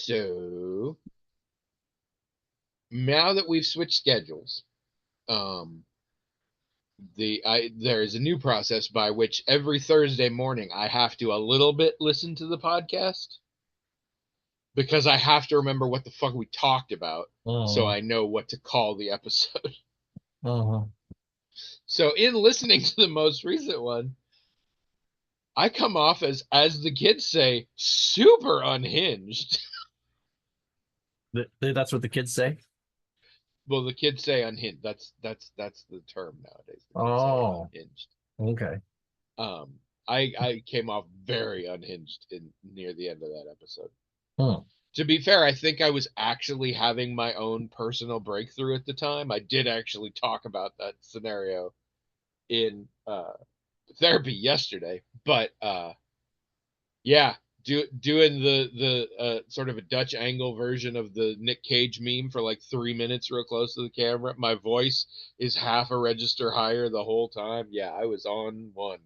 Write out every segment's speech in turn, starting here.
So now that we've switched schedules, um, there is a new process by which every Thursday morning I have to a little bit listen to the podcast because I have to remember what the fuck we talked about so Oh, I know what to call the episode. uh-huh. So in listening to the most recent one, I come off as the kids say, super unhinged. That's what the kids say. Well, the kids say unhinged. That's the term nowadays. The kids say Oh, unhinged. okay. Um, I came off very unhinged in near the end of that episode. Hmm. To be fair, I think I was actually having my own personal breakthrough at the time. I did actually talk about that scenario in therapy yesterday, but yeah, doing the sort of a Dutch angle version of the Nick Cage meme for like 3 minutes, real close to the camera. My voice is half a register higher the whole time. Yeah, I was on one.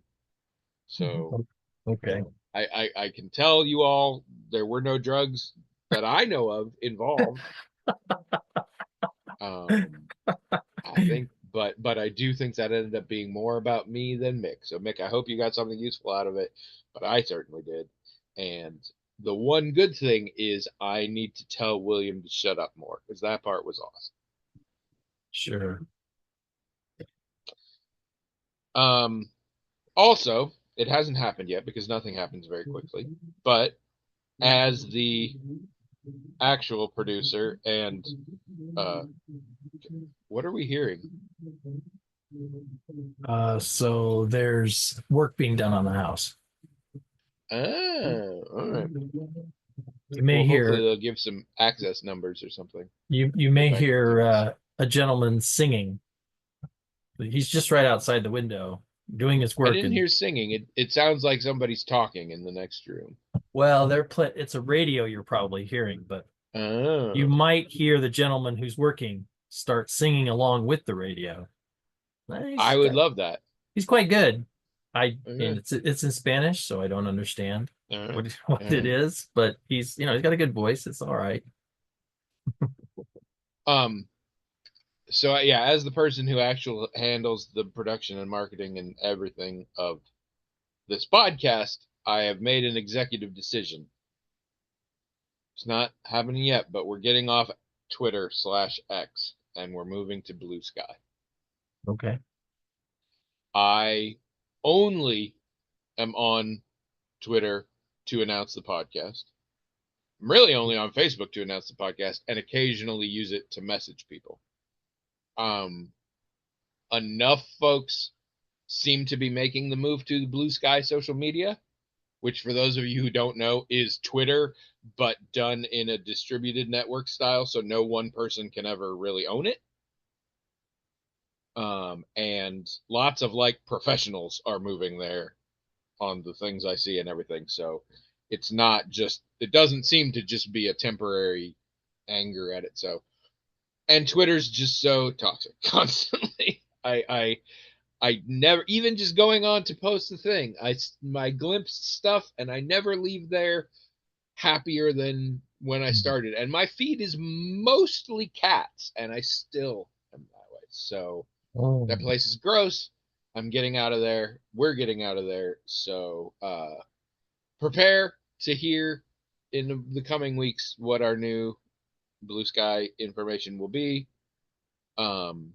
So Okay. I can tell you all there were no drugs that I know of involved. Um, I think, but I do think that ended up being more about me than Mick. So Mick, I hope you got something useful out of it, but I certainly did. And the one good thing is I need to tell William to shut up more because that part was awesome. Sure. Um, Also, it hasn't happened yet because nothing happens very quickly. But as the actual producer and uh, what are we hearing? So there's work being done on the house. Oh, all right. You may Well, hopefully hear they'll give some access numbers or something you may if I can do hear this. a gentleman singing. He's just right outside the window doing his I work, didn't and hear singing. It sounds like somebody's talking in the next room. well, it's a radio you're probably hearing, but you Oh, might hear the gentleman who's working start singing along with the radio. I Nice. would love that. He's quite good. And Okay, it's in Spanish, so I don't understand all right, what all it right. is, but he's got a good voice. It's all right. Um, so yeah, as the person who actually handles the production and marketing and everything of this podcast, I have made an executive decision. It's not happening yet, but we're getting off Twitter/X and we're moving to Blue Sky. Okay. I only am on Twitter to announce the podcast. I'm really only on Facebook to announce the podcast and occasionally use it to message people. Um, Enough folks seem to be making the move to the Blue Sky social media, which for those of you who don't know is Twitter, but done in a distributed network style, so no one person can ever really own it. And lots of like professionals are moving there on the things I see and everything. So it's not just, it doesn't seem to just be a temporary anger at it. So, and Twitter's just so toxic constantly. I never, even just going on to post the thing, my glimpse stuff, and I never leave there happier than when I started. And my feed is mostly cats, and I still am that way. So Oh, that place is gross. I'm getting out of there. We're getting out of there. So prepare to hear in the coming weeks what our new Blue Sky information will be. Um,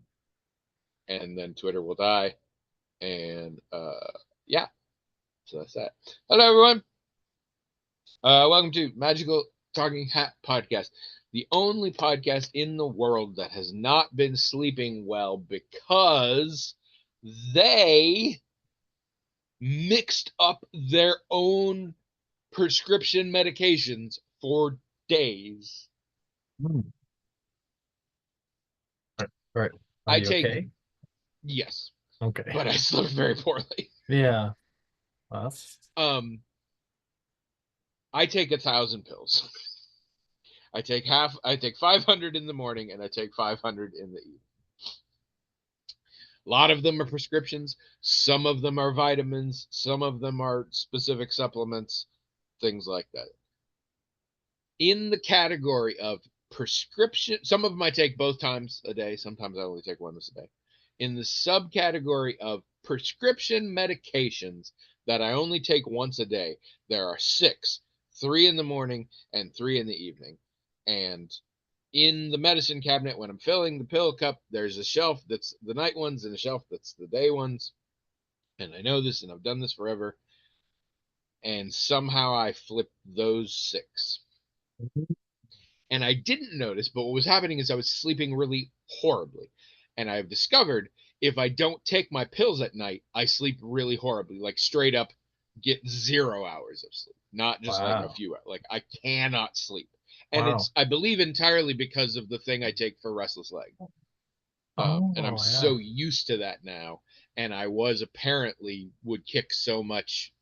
and then Twitter will die. And yeah, so that's that. Hello, everyone. Welcome to Magical Talking Hat Podcast, the only podcast in the world that has not been sleeping well because they mixed up their own prescription medications for days. hmm. All right. Are I you take, okay? yes, Okay. but I slept very poorly. Yeah. Well, Um, I take 1,000 pills. I take 500 in the morning and I take 500 in the evening. A lot of them are prescriptions, some of them are vitamins, some of them are specific supplements, things like that. in the category of prescription, some of them I take both times a day. Sometimes I only take once a day. In the subcategory of prescription medications that I only take once a day, there are 6, 3 in the morning and 3 in the evening. And in the medicine cabinet, when I'm filling the pill cup, there's a shelf that's the night ones and a shelf that's the day ones. And I know this and I've done this forever. And somehow I flipped those 6. And I didn't notice, but what was happening is I was sleeping really horribly. And I've discovered if I don't take my pills at night, I sleep really horribly, like straight up get 0 hours of sleep, not just like a Wow. few. Like I cannot sleep. And Wow. it's, I believe, entirely because of the thing I take for restless leg. And I'm Oh, yeah. so used to that now. And I was apparently would kick so much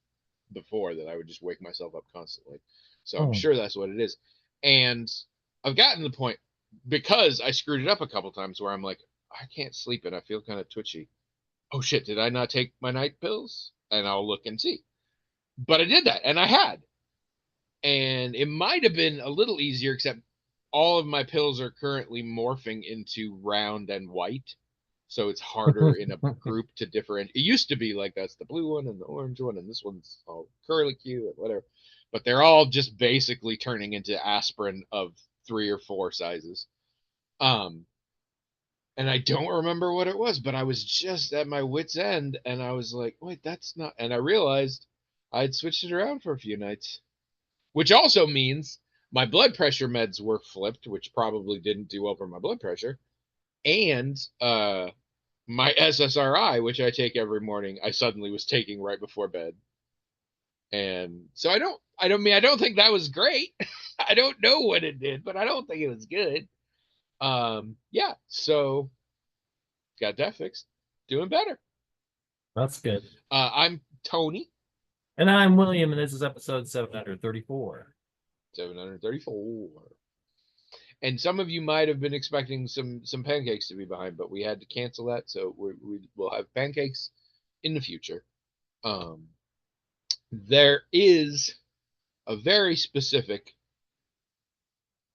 before that I would just wake myself up constantly. So I'm Hmm. sure that's what it is. And I've gotten to the point, because I screwed it up a couple times, where I'm like, I can't sleep and I feel kind of twitchy. Oh shit, did I not take my night pills? And I'll look and see. But I did that and I had. And it might have been a little easier, except all of my pills are currently morphing into round and white. So it's harder in a group to differentiate. It used to be like that's the blue one and the orange one, and this one's all curly Q and whatever. But they're all just basically turning into aspirin of 3 or 4 sizes. Um, and I don't remember what it was, but I was just at my wit's end, and I was like, wait, that's not. And I realized I'd switched it around for a few nights, which also means my blood pressure meds were flipped, which probably didn't do well for my blood pressure, and my SSRI, which I take every morning, I suddenly was taking right before bed. And so I don't think that was great. I don't know what it did, but I don't think it was good. Yeah, so got that fixed. Doing better. That's good. I'm Tony, And I'm William, and this is episode 734. 734. And some of you might have been expecting some pancakes to be behind, but we had to cancel that, so we will have pancakes in the future. Um, there is a very specific,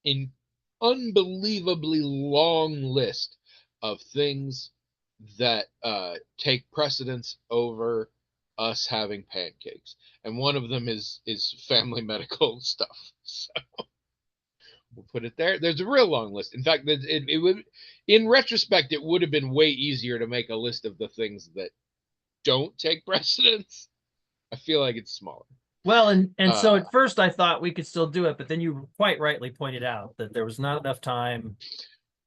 in unbelievably long list of things that take precedence over us having pancakes, and one of them is family medical stuff. So we'll put it there. There's a real long list. In fact, it would, in retrospect, it would have been way easier to make a list of the things that don't take precedence. I feel like it's smaller. Well, and so Uh, at first I thought we could still do it, but then you quite rightly pointed out that there was not enough time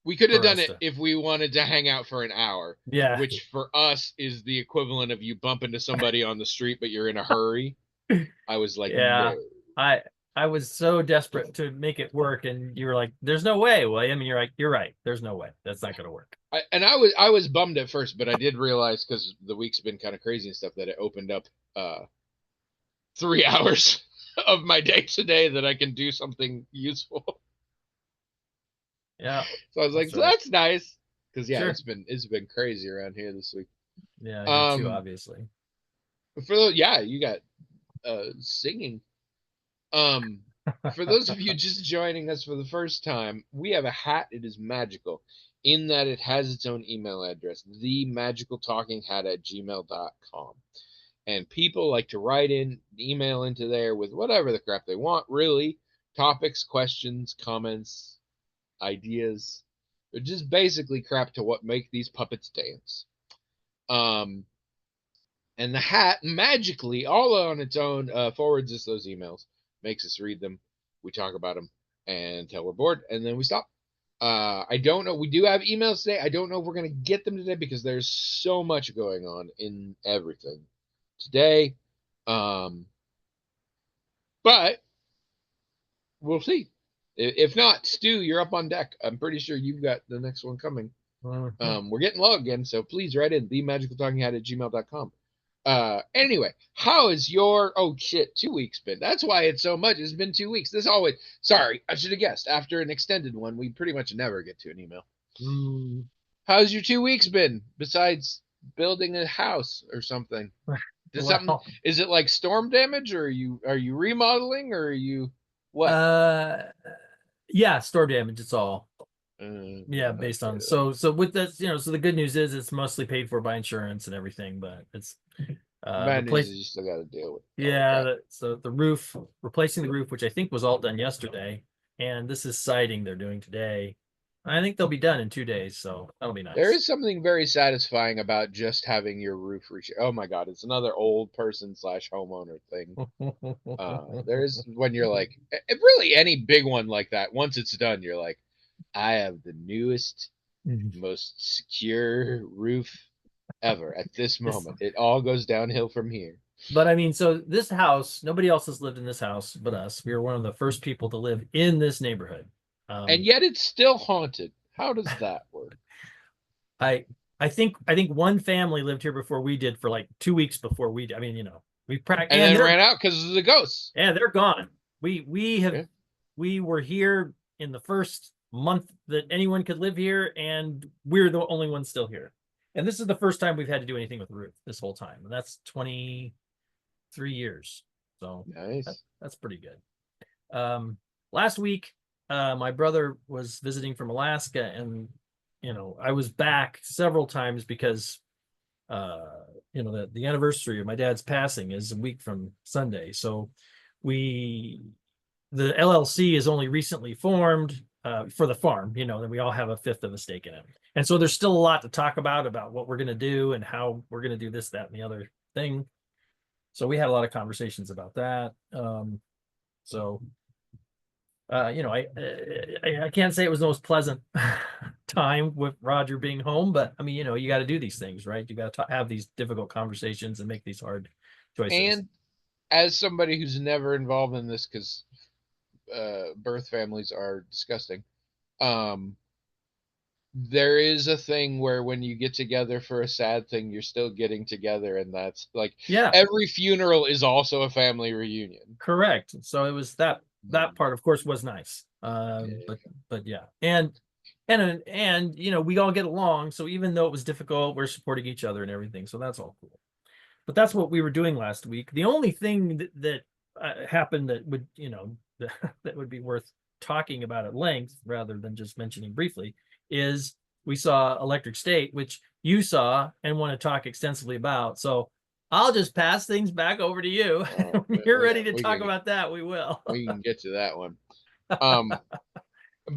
we could have for done us it to. if we wanted to hang out for an hour, Yeah. which for us is the equivalent of you bump into somebody on the street, but you're in a hurry. I was like, Yeah. no. I I was so desperate to make it work, and you were like, "There's no way, William." And you're like, "You're right. There's no way. That's not going to work." I was bummed at first, but I did realize, because the week's been kind of crazy and stuff, that it opened up 3 hours of my day today that I can do something useful. Yeah, So I was like, that's so right. that's nice. Because yeah, Sure. it's been crazy around here this week. Yeah, here too, Um, obviously. for the yeah, you got singing. Um, for those of you just joining us for the first time, we have a hat. It is magical in that it has its own email address, themagicaltalkinghat@gmail.com. And people like to write in, email into there with whatever the crap they want, really. Topics, questions, comments, ideas. They're just basically crap to what make these puppets dance. Um, and the hat magically, all on its own, forwards us those emails, makes us read them. We talk about them until we're bored, and then we stop. I don't know. We do have emails today. I don't know if we're going to get them today because there's so much going on in everything today. Um, but we'll see. If not, Stu, you're up on deck. I'm pretty sure you've got the next one coming. Mhm. We're getting low again, so please write in themagicaltalkinghat@gmail.com. Anyway, how is your, oh shit, 2 weeks been? That's why it's so much. It's been 2 weeks. This always, sorry, I should have guessed. After an extended one, we pretty much never get to an email. Mm. How's your 2 weeks been besides building a house or something? Does something, Well, is it like storm damage, or are you remodeling, or are you What? Yeah, storm damage. It's all. Yeah, I'm not based on scared of that. so with this, so the good news is it's mostly paid for by insurance and everything, but it's Bad news replace is you still got to deal with all the yeah, crap. so the roof, replacing the roof, which I think was all done yesterday, and this is siding they're doing today. I think they'll be done in 2 days, so that'll be There nice. is something very satisfying about just having your roof reach. Oh my God, it's another old person slash homeowner thing. There's when you're like, really any big one like that. Once it's done, you're like, I have the newest, most secure roof ever at this This- moment. It all goes downhill from here. but I mean, so this house, nobody else has lived in this house but us. We were one of the first people to live in this neighborhood. And Um, yet it's still haunted. How does that work? I I think one family lived here before we did for like 2 weeks before we did. I mean, we practiced And and then they're ran out because of the ghosts. they're gone. We have Yeah. we were here in the first month that anyone could live here, and we're the only ones still here. And this is the first time we've had to do anything with the roof this whole time, and that's 23 years. So Nice. that's pretty good. Last week, my brother was visiting from Alaska, and I was back several times because the anniversary of my dad's passing is a week from Sunday. So we the LLC is only recently formed for the farm, that we all have a fifth of a stake in it. And so there's still a lot to talk about what we're going to do and how we're going to do this, that, and the other thing. So we had a lot of conversations about that. So I can't say it was the most pleasant time with Roger being home, but I mean, you got to do these things, right? You got to have these difficult conversations and make these hard choices. And as somebody who's never involved in this, because birth families are disgusting, um, there is a thing where when you get together for a sad thing, you're still getting together, and that's like Yeah, every funeral is also a family reunion. correct. So it was that part, of course, was nice. Yeah. But yeah, and we all get along. So even though it was difficult, we're supporting each other and everything. So that's all cool. But that's what we were doing last week. The only thing that happened that would that would be worth talking about at length rather than just mentioning briefly is we saw Electric State, which you saw and want to talk extensively about. So I'll just pass things back over to you. When you're ready to talk about that, we will. We can get to that one. Um,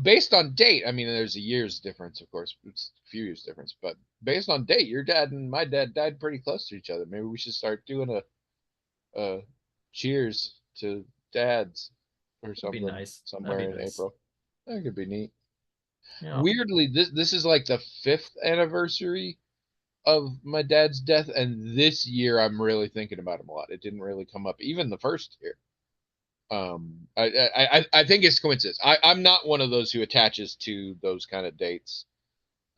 based on date, I mean, there's a year's difference, of course. It's a few years difference, but based on date, your dad and my dad died pretty close to each other. Maybe we should start doing a cheers to dads or That'd be something nice. That'd somewhere be in nice. April. That could be neat. Yeah. Weirdly, this is like the 5th anniversary of my dad's death, and this year I'm really thinking about him a lot. It didn't really come up even the first year. I think it's coincidence. I'm not one of those who attaches to those kind of dates,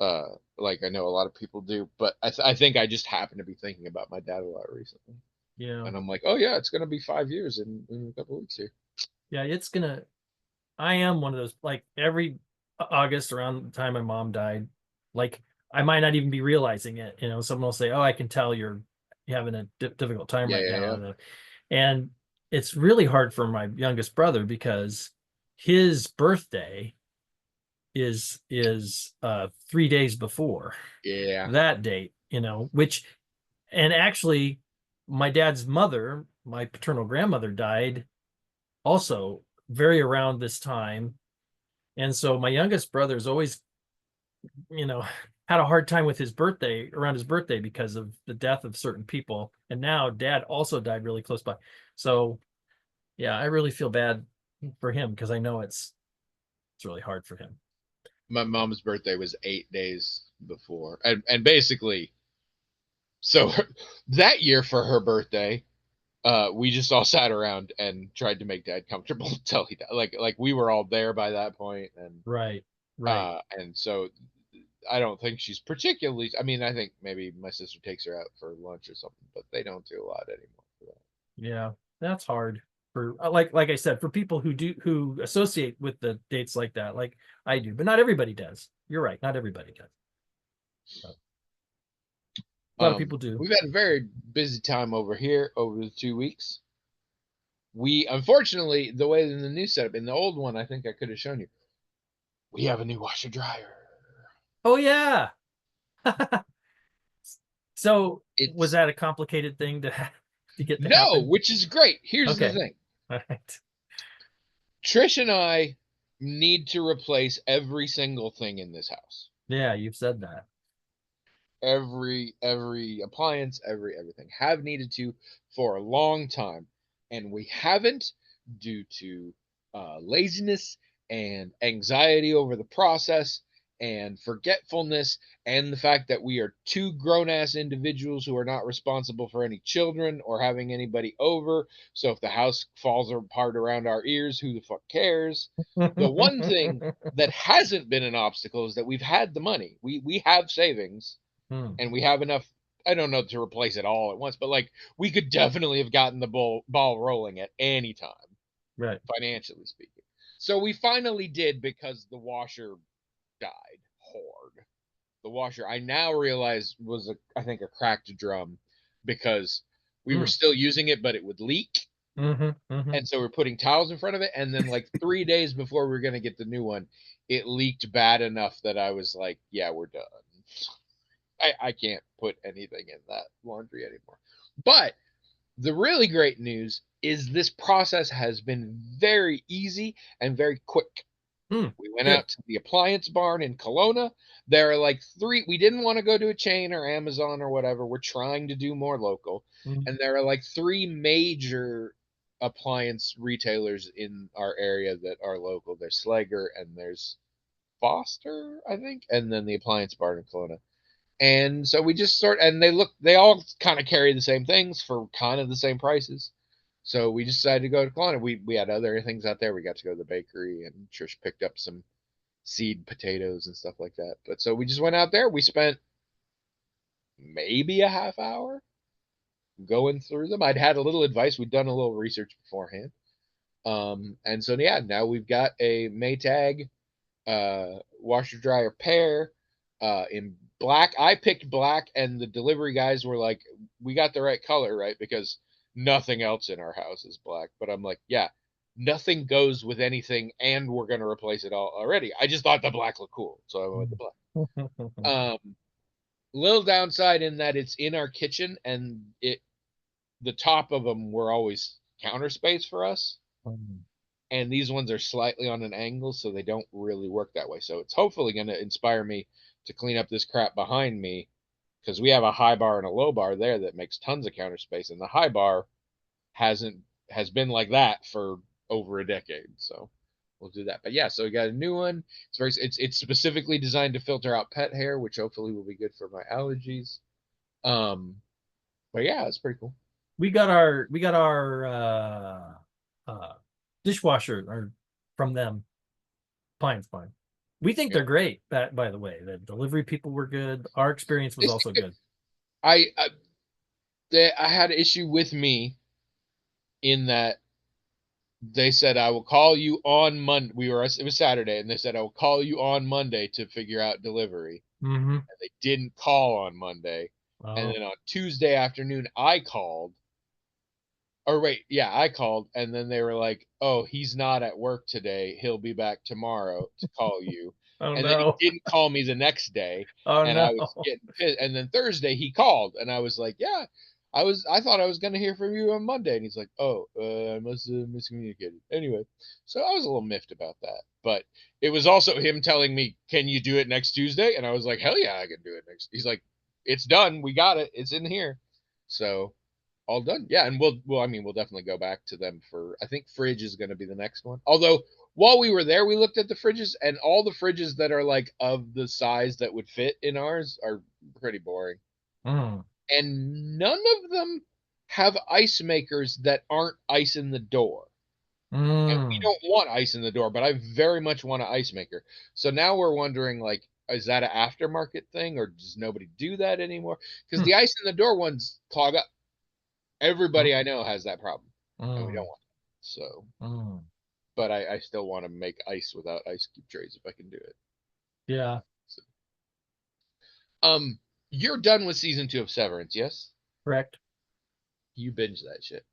like I know a lot of people do, but I think I just happen to be thinking about my dad a lot recently, Yeah. and I'm like, oh yeah, it's gonna be 5 years in a couple of weeks here. Yeah. I am one of those, like every August around the time my mom died, like I might not even be realizing it. Someone will say, "Oh, I can tell you're having a difficult time Yeah, right yeah, now," yeah. and it's really hard for my youngest brother because his birthday is 3 days before Yeah. that date. Which and actually, my dad's mother, my paternal grandmother, died also very around this time. And so my youngest brother's always, you know, had a hard time with his birthday around his birthday because of the death of certain people. And now dad also died really close by. So yeah, I really feel bad for him because I know it's really hard for him. My mom's birthday was 8 days before, and basically, so that year for her birthday, we just all sat around and tried to make dad comfortable until he died. Like we were all there by that point, Right. Right. and so I don't think she's particularly. I mean, I think maybe my sister takes her out for lunch or something, but they don't do a lot anymore for that. Yeah. That's hard for like I said, for people who associate with the dates like that, like I do, but not everybody does. You're right. Not everybody does. A lot of people do. We've had a very busy time over here over the 2 weeks. We unfortunately, the way in the new setup, in the old one, I think I could have shown you. We have a new washer dryer. Oh yeah. So was It's that a complicated thing to to get to no, happen? which is great. Here's the Okay. thing. All right. Trish and I need to replace every single thing in this house. Yeah, you've said that. Every appliance, everything have needed to for a long time, and we haven't due to laziness and anxiety over the process and forgetfulness and the fact that we are two grown-ass individuals who are not responsible for any children or having anybody over. So if the house falls apart around our ears, who the fuck cares? The one thing that hasn't been an obstacle is that we've had the money. We have savings Hmm. and we have enough. I don't know, to replace it all at once, but like we could definitely have gotten the ball rolling at any time, Right. financially speaking. So we finally did because the washer died hard. The washer, I now realize, was I think a cracked drum because we were Hmm. still using it, but it would leak. Mm-hmm. Mm-hmm. And so we're putting towels in front of it. And then, like 3 days before we were going to get the new one, it leaked bad enough that I was like, yeah, we're done. I can't put anything in that laundry anymore. But the really great news is this process has been very easy and very quick. Hmm. We went Good. out to the appliance barn in Kelowna. There are like three. We didn't want to go to a chain or Amazon or whatever. We're trying to do more local. Mhm. And there are like three major appliance retailers in our area that are local. There's Slager and there's Foster, I think, and then the appliance barn in Kelowna. And so we just and they all kind of carry the same things for kind of the same prices. So we just decided to go to Kelowna. We had other things out there. We got to go to the bakery, and Trish picked up some seed potatoes and stuff like that. But so we just went out there. We spent maybe a half hour going through them. I'd had a little advice. We'd done a little research beforehand. And so yeah, now we've got a Maytag washer dryer pair in black. I picked black, and the delivery guys were like, "We got the right color, right?" Because nothing else in our house is black. But I'm like, "Yeah, nothing goes with anything, and we're gonna replace it all already." I just thought the black looked cool, so I went with the black. Little downside in that it's in our kitchen, and the top of them were always counter space for us, and these ones are slightly on an angle, so they don't really work that way. So it's hopefully going to inspire me to clean up this crap behind me, because we have a high bar and a low bar there that makes tons of counter space, and the high bar hasn't has been like that for over a decade. So we'll do that. But yeah, so we got a new one. It's specifically designed to filter out pet hair, which hopefully will be good for my allergies. Um, but yeah, it's pretty cool. We got our dishwasher or from them, Pine Spine. We think Yeah, they're great. That, by the way, the delivery people were good. Our experience was also good. I I, I had an issue with me in that they said I will call you on Monday. It was Saturday, and they said I will call you on Monday to figure out delivery. Mm-hmm. And they didn't call on Monday, and Oh, then on Tuesday afternoon I called. Or wait, yeah, I called, and then they were like, "Oh, he's not at work today. He'll be back tomorrow to call you." oh And then he no. didn't call me the next day, Oh and I no. was getting pissed. And then Thursday he called, and I was like, "Yeah, I thought I was gonna hear from you on Monday." And he's like, "Oh, I must have miscommunicated." Anyway, so I was a little miffed about that, but it was also him telling me, "Can you do it next Tuesday?" And I was like, "Hell yeah, I can do it next." He's like, "It's done. We got it. It's in here." So all done. Yeah, and I mean, we'll definitely go back to them for. I think fridge is going to be the next one. Although while we were there, we looked at the fridges, and all the fridges that are like of the size that would fit in ours are pretty boring, Mm. and none of them have ice makers that aren't ice in the door. And we Mm. don't want ice in the door, but I very much want an ice maker. So now we're wondering, like, is that an aftermarket thing, or does nobody do that anymore? Because Mm. the ice in the door ones clog up. Everybody I Mm. know has that problem, and we don't Mm. want it. So, Mm. but I still want to make ice without ice cube trays if I can do it. Yeah, So, you're done with season 2 of Severance, yes? correct. You binge that shit.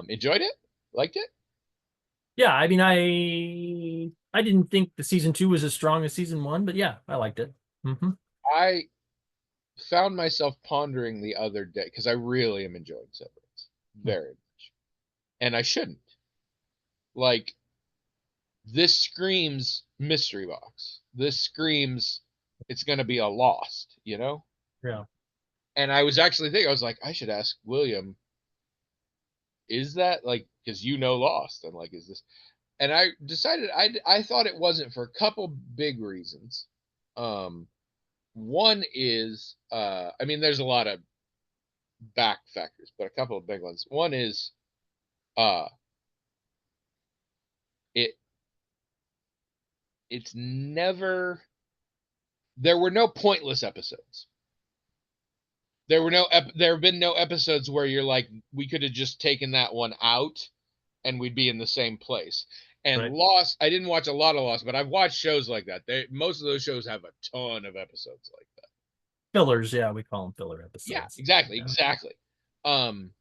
Enjoyed it, liked it. Yeah, I mean, I didn't think the season 2 was as strong as season 1, but yeah, I liked it. Hmm. I found myself pondering the other day because I really am enjoying Severance very much, and I shouldn't. Like, this screams mystery box. This screams it's going to be a Lost, you know? Yeah. And I was actually thinking, I was like, I should ask William, is that like, because you know Lost, and like, is this? And I decided I thought it wasn't for a couple big reasons. Um, One is, I mean, there's a lot of back factors, but a couple of big ones. One is, uh, it it's never there were no pointless episodes. There have been no episodes where you're like, we could have just taken that one out and we'd be in the same place. And Right. Lost, I didn't watch a lot of Lost, but I've watched shows like that. Most of those shows have a ton of episodes like that. Fillers, yeah, we call them filler Yeah, episodes. exactly, Yeah. exactly. Um,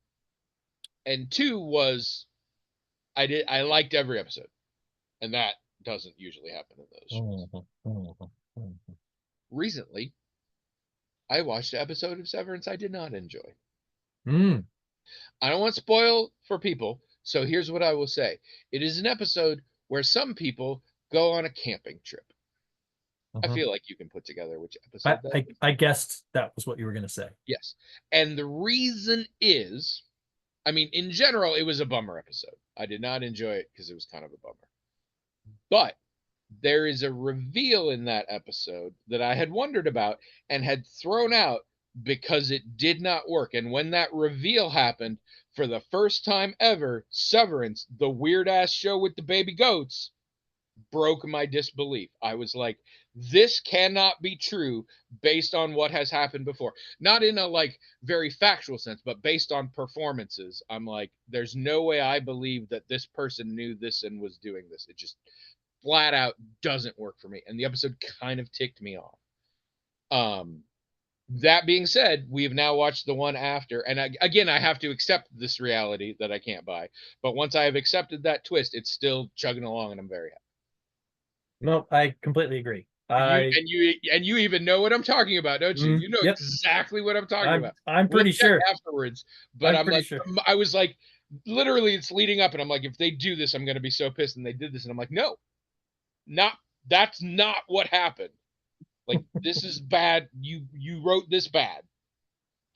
and two was I liked every episode, and that doesn't usually happen in those shows. Mhm, mhm, mhm. Recently, I watched an episode of Severance I did not enjoy. Mm, I don't want to spoil for people, so here's what I will say. It is an episode where some people go on a camping trip. I mhm. feel like you can put together which episode that is. I guessed that was what you were going to say. Yes. And the reason is, I mean, in general, it was a bummer episode. I did not enjoy it because it was kind of a bummer. But there is a reveal in that episode that I had wondered about and had thrown out because it did not work. And when that reveal happened, for the first time ever, Severance, the weird ass show with the baby goats, broke my disbelief. I was like, this cannot be true based on what has happened before. Not in a like very factual sense, but based on performances. I'm like, there's no way I believe that this person knew this and was doing this. It just flat out doesn't work for me. And the episode kind of ticked me off. Um, that being said, we have now watched the one after, and again, I have to accept this reality that I can't buy. But once I have accepted that twist, it's still chugging along, and I'm very happy. No, I completely agree. You I and you even know what I'm talking about, don't you? You know yep, exactly what I'm talking about. I'm We'll pretty check sure. afterwards, but I'm I'm pretty like, sure. I was like, literally, it's leading up, and I'm like, if they do this, I'm gonna be so pissed. And they did this, and I'm like, no, not that's not what happened. Like, this is bad. You wrote this bad,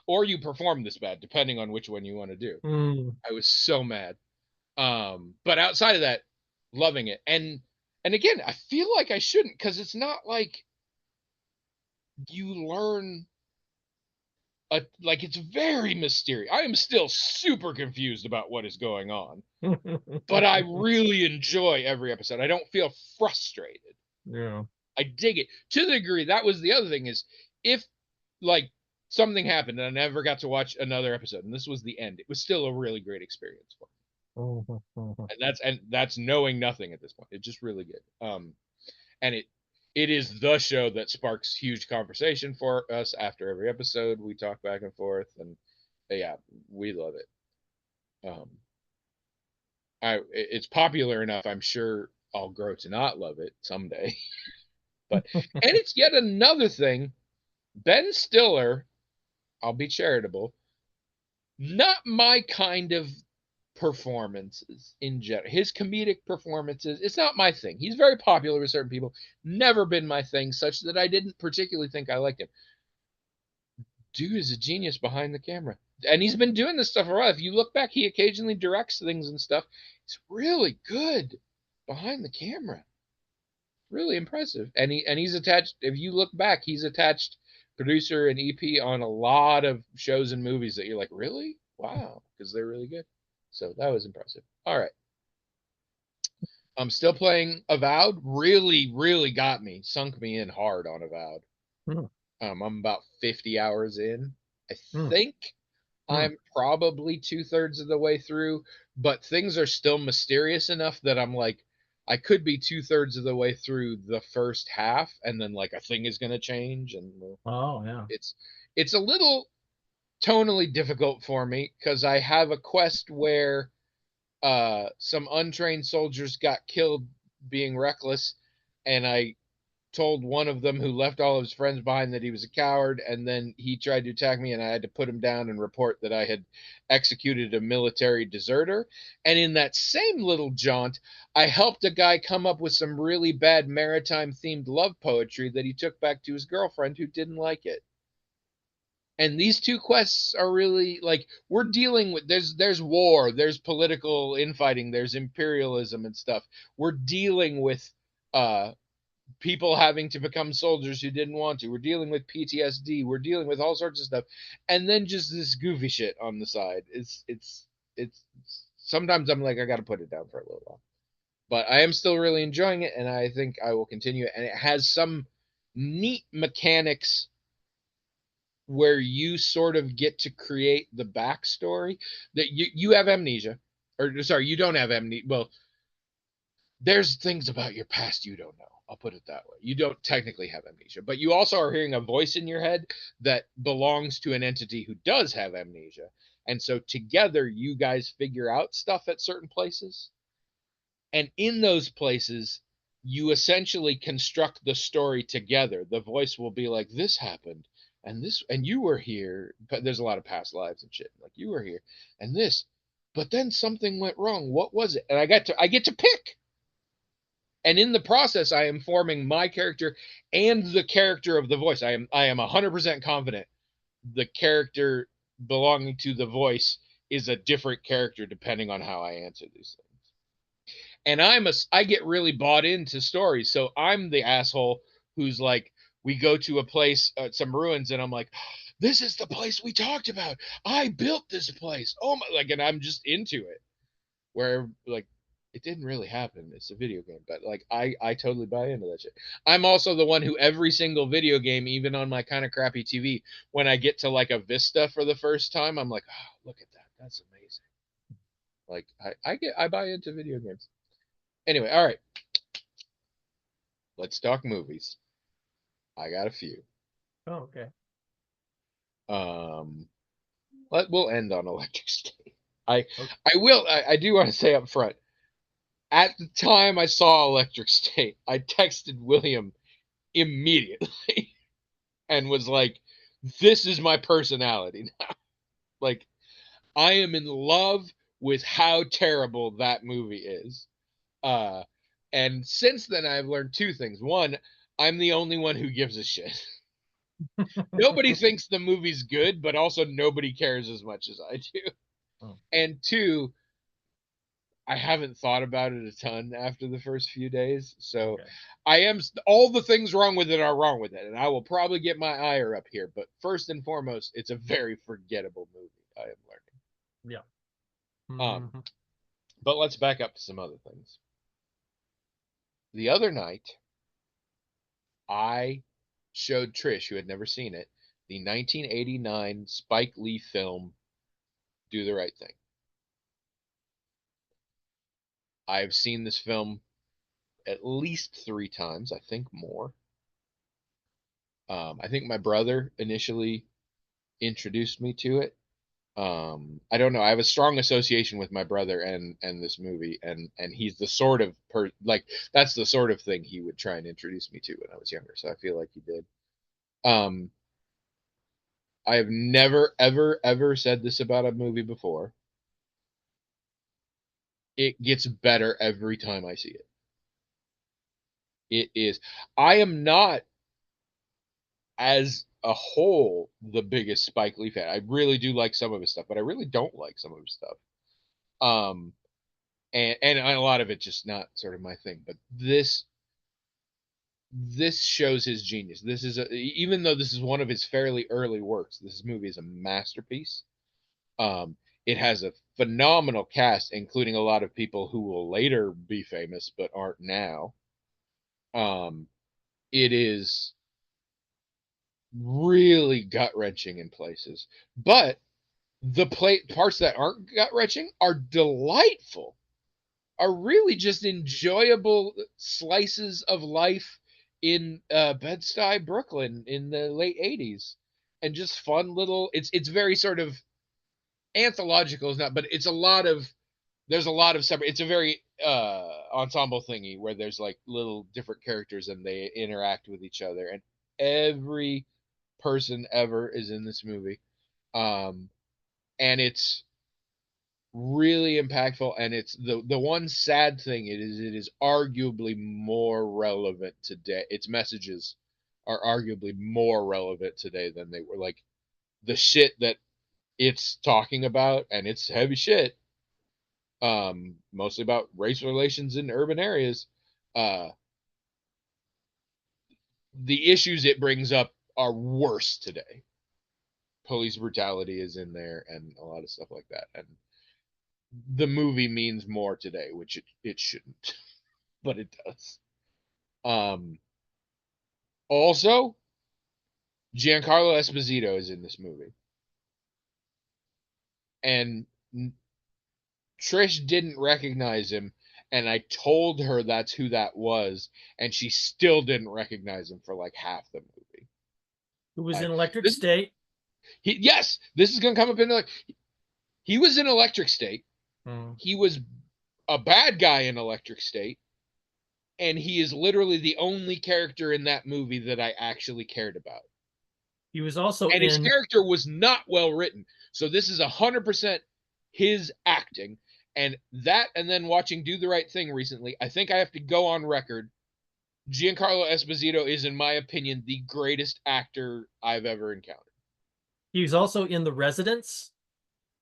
or you performed this bad, depending on which one you want to do. Mm, I was so mad. But outside of that, loving it. And again, I feel like I shouldn't because it's not like you learn like it's very mysterious. I am still super confused about what is going on, but I really enjoy every episode. I don't feel frustrated. yeah. I dig it to the degree that was the other thing is if like something happened and I never got to watch another episode and this was the end, it was still a really great experience for me. Mhm, mhm. And that's knowing nothing at this point. It's just really good. And it is the show that sparks huge conversation for us after every episode. We talk back and forth, and yeah, we love it. Um, it's popular enough. I'm sure I'll grow to not love it someday. But and it's yet another thing. Ben Stiller, I'll be charitable, not my kind of performances in general. His comedic performances, it's not my thing. He's very popular with certain people, never been my thing, such that I didn't particularly think I liked him. Dude is a genius behind the camera. And he's been doing this stuff for a while. If you look back, he occasionally directs things and stuff. He's really good behind the camera. Really impressive. And he's attached, if you look back, he's attached producer and EP on a lot of shows and movies that you're like, really? Wow, because they're really good. So that was impressive. All right. I'm still playing Avowed. Really, really got me, sunk me in hard on Avowed. Mm, I'm about 50 hours in. I mm, think mm. I'm probably 2/3 of the way through, but things are still mysterious enough that I'm like, I could be 2/3 of the way through the first half, and then like a thing is gonna change, and Oh yeah. it's it's a little. tonally difficult for me because I have a quest where some untrained soldiers got killed being reckless, and I told one of them who left all of his friends behind that he was a coward, and then he tried to attack me, and I had to put him down and report that I had executed a military deserter. And in that same little jaunt, I helped a guy come up with some really bad maritime themed love poetry that he took back to his girlfriend who didn't like it. And these two quests are really like, we're dealing with, there's war, there's political infighting, there's imperialism and stuff. We're dealing with uh people having to become soldiers who didn't want to. We're dealing with PTSD. We're dealing with all sorts of stuff, and then just this goofy shit on the side. It's sometimes I'm like, I got to put it down for a little while, but I am still really enjoying it, and I think I will continue. And it has some neat mechanics where you sort of get to create the backstory that you have amnesia, or sorry, you don't have amnesia. Well, there's things about your past you don't know. I'll put it that way. You don't technically have amnesia, but you also are hearing a voice in your head that belongs to an entity who does have amnesia. And so together, you guys figure out stuff at certain places. And in those places, you essentially construct the story together. The voice will be like, this happened, and this, and you were here. But there's a lot of past lives and shit. Like, you were here, and this, but then something went wrong. What was it? And I get to pick. And in the process, I am forming my character and the character of the voice. I am 100% confident the character belonging to the voice is a different character depending on how I answer these things. And I get really bought into stories. So I'm the asshole who's like, we go to a place, some ruins, and I'm like, this is the place we talked about. I built this place. Oh my, like, and I'm just into it. Where like, it didn't really happen. It's a video game, but like, I totally buy into that shit. I'm also the one who every single video game, even on my kind of crappy TV, when I get to like a vista for the first time, I'm like, oh, look at that. That's amazing. Like, I buy into video games. Anyway, all right. Let's talk movies. I got a few. Oh, okay. Um, we'll end on Electric State. I Okay. I do want to say up front. At the time I saw Electric State, I texted William immediately and was like, this is my personality now. Like, I am in love with how terrible that movie is. Uh, and since then, I've learned two things. One, I'm the only one who gives a shit. Nobody thinks the movie's good, but also nobody cares as much as I do. Oh, And two, I haven't thought about it a ton after the first few days. So okay. I am, all the things wrong with it are wrong with it. And I will probably get my ire up here. But first and foremost, it's a very forgettable movie, I am Yeah. learning. Mhm. But let's back up to some other things. The other night, I showed Trish, who had never seen it, the 1989 Spike Lee film, Do the Right Thing. I've seen this film at least 3 times, I think more. I think my brother initially introduced me to it. I don't know. I have a strong association with my brother and this movie, and he's the sort of like, that's the sort of thing he would try and introduce me to when I was younger. So I feel like he did. Um, I have never ever ever said this about a movie before. It gets better every time I see it. It is. I am not, as a whole, the biggest Spike Lee fan. I really do like some of his stuff, but I really don't like some of his stuff. Um, and a lot of it just not sort of my thing. But this shows his genius. This is even though this is one of his fairly early works, this movie is a masterpiece. Um, it has a phenomenal cast, including a lot of people who will later be famous but aren't now. Um, it is really gut wrenching in places, but the parts that aren't gut wrenching are delightful, are really just enjoyable slices of life in Bed-Stuy, Brooklyn in the late 80s. and just fun little. It's very sort of anthological, is not, but it's a lot of there's a lot of separate. It's a very ensemble thingy where there's like little different characters and they interact with each other, and every person ever is in this movie, and it's really impactful. And it's the one sad thing it is arguably more relevant today. Its messages are arguably more relevant today than they were. Like the shit that it's talking about, and it's heavy shit, mostly about race relations in urban areas. uh the issues it brings up are worse today. Police brutality is in there and a lot of stuff like that, and the movie means more today, which it shouldn't, but it does. um Also, Giancarlo Esposito is in this movie, and Trish didn't recognize him, and I told her that's who that was, and she still didn't recognize him for like half the movie. Who was Like in Electric this, State? yes, this is gonna come up in like he was in Electric State. Mm. He was a bad guy in Electric State, and he is literally the only character in that movie that I actually cared about. He was also And his in. character was not well written. So this is 100% his acting. And that, and then watching Do the Right Thing recently, I think I have to go on record. Giancarlo Esposito is, in my opinion, the greatest actor I've ever encountered. He was also in The Residents.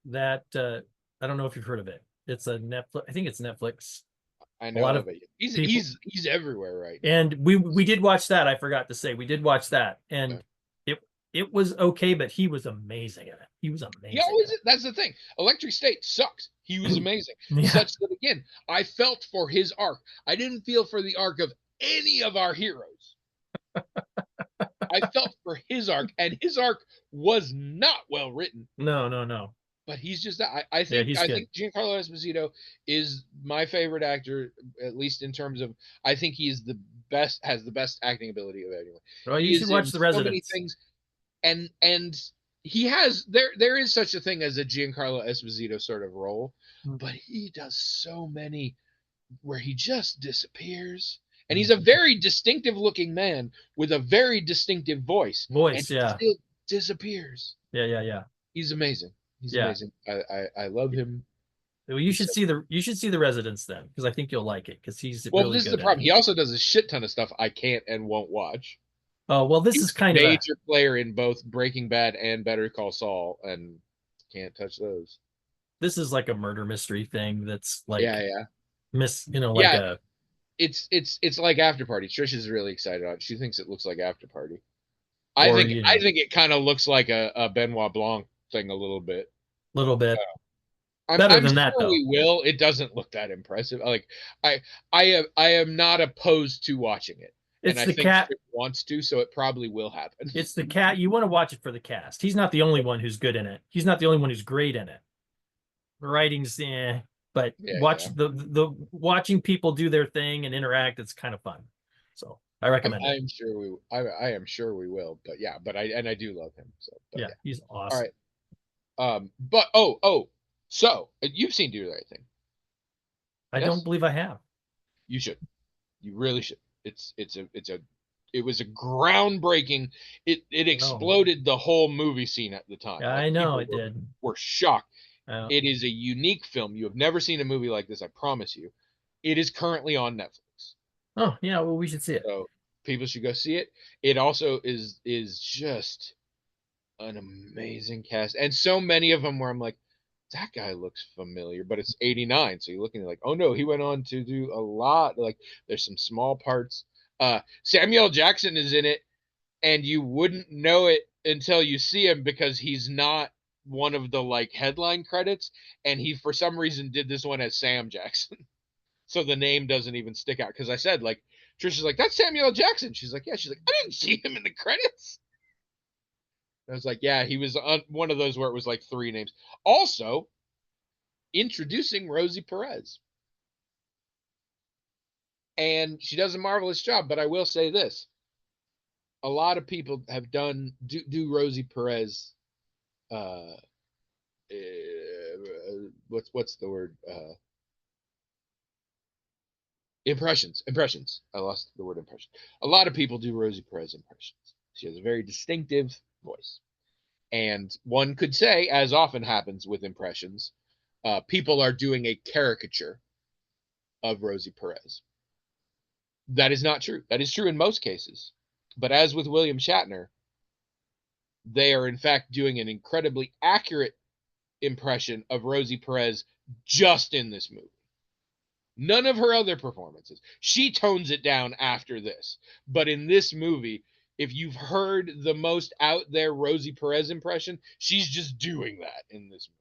That I don't know if you've heard of it. It's a Netflix. I think it's Netflix. I A know lot of of it. He's people, he's everywhere right now. and we did watch that. I forgot to say we did watch that, and it was okay, but he was amazing in it. He was He amazing. always, that's the thing. Electric State sucks. He was amazing. Yeah. Such that, again, I felt for his arc. I didn't feel for the arc of any of our heroes. I felt for his arc, and his arc was not well written. No. But he's just that. I think he's I good. think Giancarlo Esposito is my favorite actor, at least in terms of I think he's the best, has the best acting ability of anyone. Well, He you should is watch in The so many Residents. things, and he has there is such a thing as a Giancarlo Esposito sort of role, but he does so many where he just disappears. And he's a very distinctive looking man with a very distinctive voice. And he Yeah. still disappears. Yeah. He's amazing. He's Yeah. amazing. I love him. Well, you should see the Residents then, because I think you'll like it, because he's Well, really this is good the at problem. it. He also does a shit ton of stuff I can't and won't watch. Oh, well, this He's is kind a of a major player in both Breaking Bad and Better Call Saul, and can't touch those. this is like a murder mystery thing that's like Yeah. like Yeah, a it's like After Party. Trish is really excited on it. She thinks it looks like After Party. or I think it kind of looks like a Benoit Blanc thing a little bit. little bit better I'm than that sure though. we will. It doesn't look that impressive. Like I am not opposed to watching it. It's And I the think cat. Trish wants to, so it probably will happen. It's the cat. You want to watch it for the cast. He's not the only one who's good in it. He's not the only one who's great in it. The writing's but watching people do their thing and interact, it's kind of fun. So I recommend it. I am sure we will. But yeah, I do love him. So yeah, he's awesome. All right. But so you've seen Do the Right Thing. I don't believe I have. You should. You really should. It was a groundbreaking. It exploded the whole movie scene at the time. Yeah, I know it did. We're shocked. Oh. It is a unique film. You have never seen a movie like this, I promise you. It is currently on Netflix. Oh, yeah, well, we should see it. So people should go see it. It also is just an amazing cast. And so many of them where I'm like, that guy looks familiar, but it's 89. So you're looking like, oh no, he went on to do a lot. Like there's some small parts. Samuel Jackson is in it, and you wouldn't know it until you see him because he's not one of the like headline credits, and he for some reason did this one as Sam Jackson. So the name doesn't even stick out. Because I said, like, Trisha's like, that's Samuel Jackson. She's like, yeah. She's like, I didn't see him in the credits. I was like, yeah, he was on one of those where it was like 3 names. Also, introducing Rosie Perez. And she does a marvelous job, but I will say this. a lot of people have do Rosie Perez. Uh, what's the word? Impressions. I lost the word impression. A lot of people do Rosie Perez impressions. She has a very distinctive voice. And one could say, as often happens with impressions, people are doing a caricature of Rosie Perez. That is not true. That is true in most cases. But as with William Shatner, they are in fact doing an incredibly accurate impression of Rosie Perez just in this movie. None of her other performances. She tones it down after this. But in this movie, if you've heard the most out there Rosie Perez impression, she's just doing that in this movie.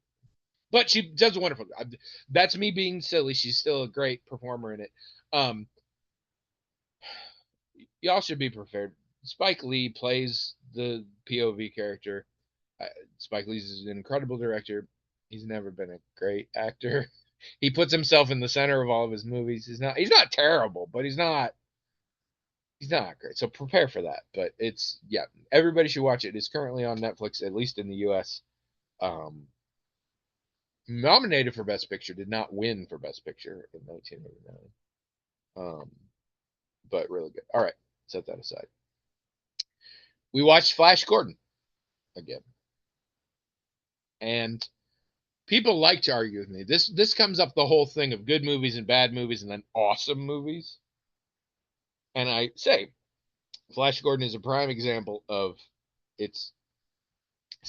But she does a wonderful job. That's me being silly. She's still a great performer in it. Y'all should be prepared. Spike Lee plays the POV character. Spike Lee's an incredible director. He's never been a great actor. He puts himself in the center of all of his movies. He's not terrible, but he's not great. So prepare for that. But it's everybody should watch it. It's currently on Netflix, at least in the US. Nominated for Best Picture, did not win for Best Picture in 1989. But really good. All right, set that aside. We watched Flash Gordon again. And people like to argue with me. This comes up the whole thing of good movies and bad movies and then awesome movies. And I say, Flash Gordon is a prime example of it's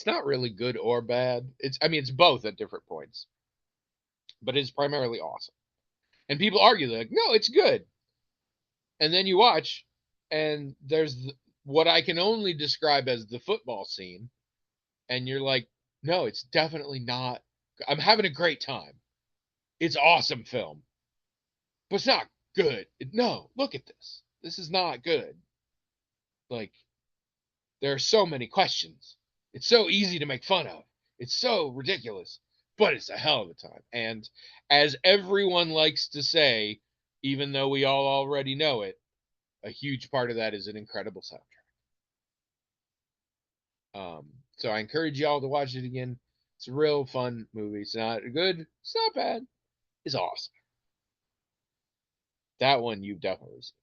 not really good or bad. It's both at different points. But it's primarily awesome. And people argue, like, no, it's good. And then you watch, and there's what I can only describe as the football scene. And you're like, no, it's definitely not. I'm having a great time. It's awesome film. But it's not good. No, look at this. This is not good. Like, there are so many questions. It's so easy to make fun of. It's so ridiculous. But it's a hell of a time. And as everyone likes to say, even though we all already know it, a huge part of that is an incredible soundtrack. So I encourage y'all to watch it again. It's a real fun movie. It's not good. It's not bad. It's awesome. That one you've definitely seen.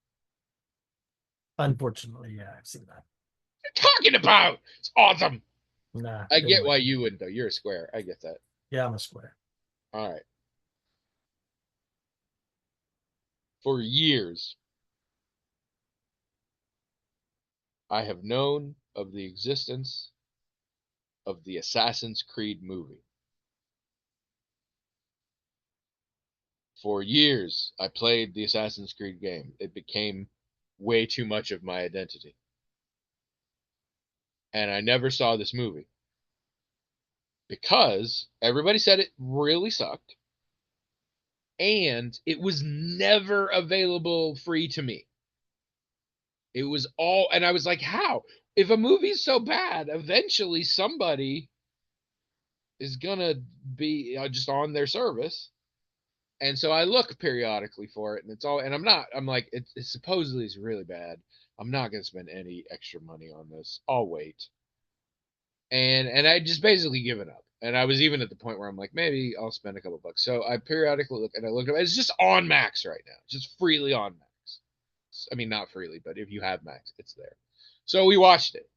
Unfortunately, yeah, I've seen that. What are you talking about? It's awesome. Nah, I get why you wouldn't, though. You're a square. I get that. Yeah, I'm a square. All right. For years, I have known of the existence of the Assassin's Creed movie. For years, I played the Assassin's Creed game. It became way too much of my identity. And I never saw this movie because everybody said it really sucked. And it was never available free to me. It was all, and I was like, how? If a movie's so bad, eventually somebody is gonna be just on their service. And so I look periodically for it, and it's all, and I'm like, it supposedly is really bad. I'm not gonna spend any extra money on this. I'll wait. And I just basically given up. And I was even at the point where I'm like, maybe I'll spend a couple bucks. So I periodically look, and I looked up. It's just on Max right now, just freely on Max. I mean, not freely, but if you have Max, it's there. So we watched it,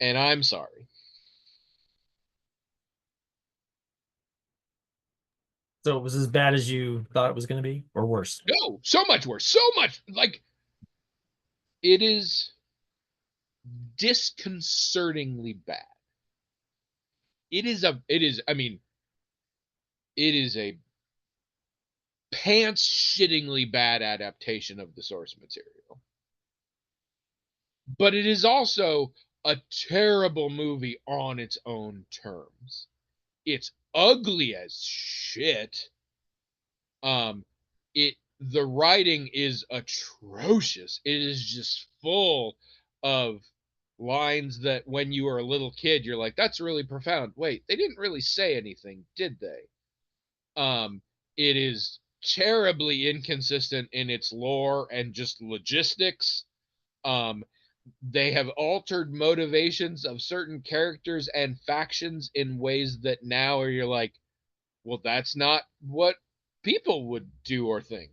and I'm sorry. So it was as bad as you thought it was going to be, or worse? No, so much worse. So much like it is disconcertingly bad. It is a pants shittingly bad adaptation of the source material. But it is also a terrible movie on its own terms. It's ugly as shit. The writing is atrocious. It is just full of lines that when you were a little kid, you're like, that's really profound. Wait, they didn't really say anything, did they? It is terribly inconsistent in its lore and just logistics. they have altered motivations of certain characters and factions in ways that now are you're like, well, that's not what people would do or think.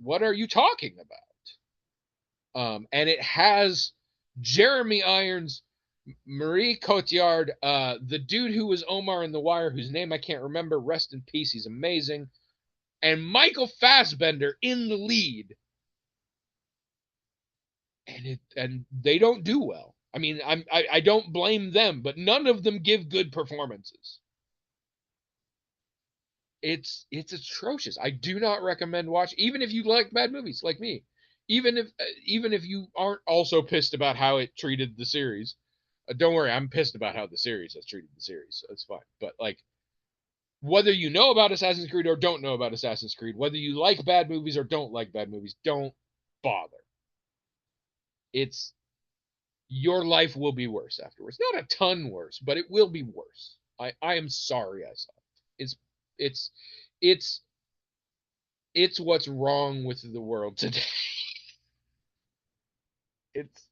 What are you talking about? And it has Jeremy Irons, Marie Cotillard, the dude who was Omar in The Wire, whose name I can't remember, rest in peace, he's amazing, and Michael Fassbender in the lead. And they don't do well. I mean, I don't blame them, but none of them give good performances. It's atrocious. I do not recommend watching, even if you like bad movies like me. Even if you aren't also pissed about how it treated the series. Don't worry, I'm pissed about how the series has treated the series, so it's fine. But like, whether you know about Assassin's Creed or don't know about Assassin's Creed, whether you like bad movies or don't like bad movies, don't bother. It's your life will be worse afterwards. Not a ton worse, but it will be worse. I am sorry I saw it. It's it's it's what's wrong with the world today. It's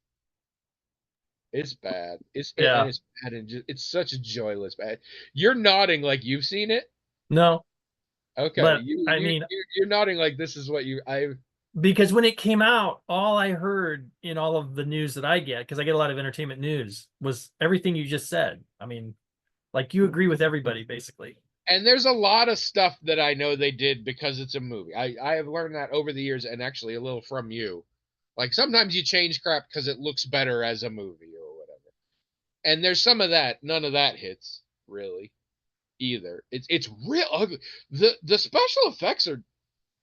it's bad. Yeah. It's bad and just, it's such a joyless bad. You're nodding like you've seen it. No, Okay, but I mean, you're nodding like this is what you I because when it came out, all I heard in all of the news that I get, because I get a lot of entertainment news, was everything you just said. I mean, like you agree with everybody basically. and there's a lot of stuff that I know they did because it's a movie. I have learned that over the years and actually a little from you. Like sometimes you change crap because it looks better as a movie or whatever. And there's some of that. None of that hits really either. It's real ugly. The special effects are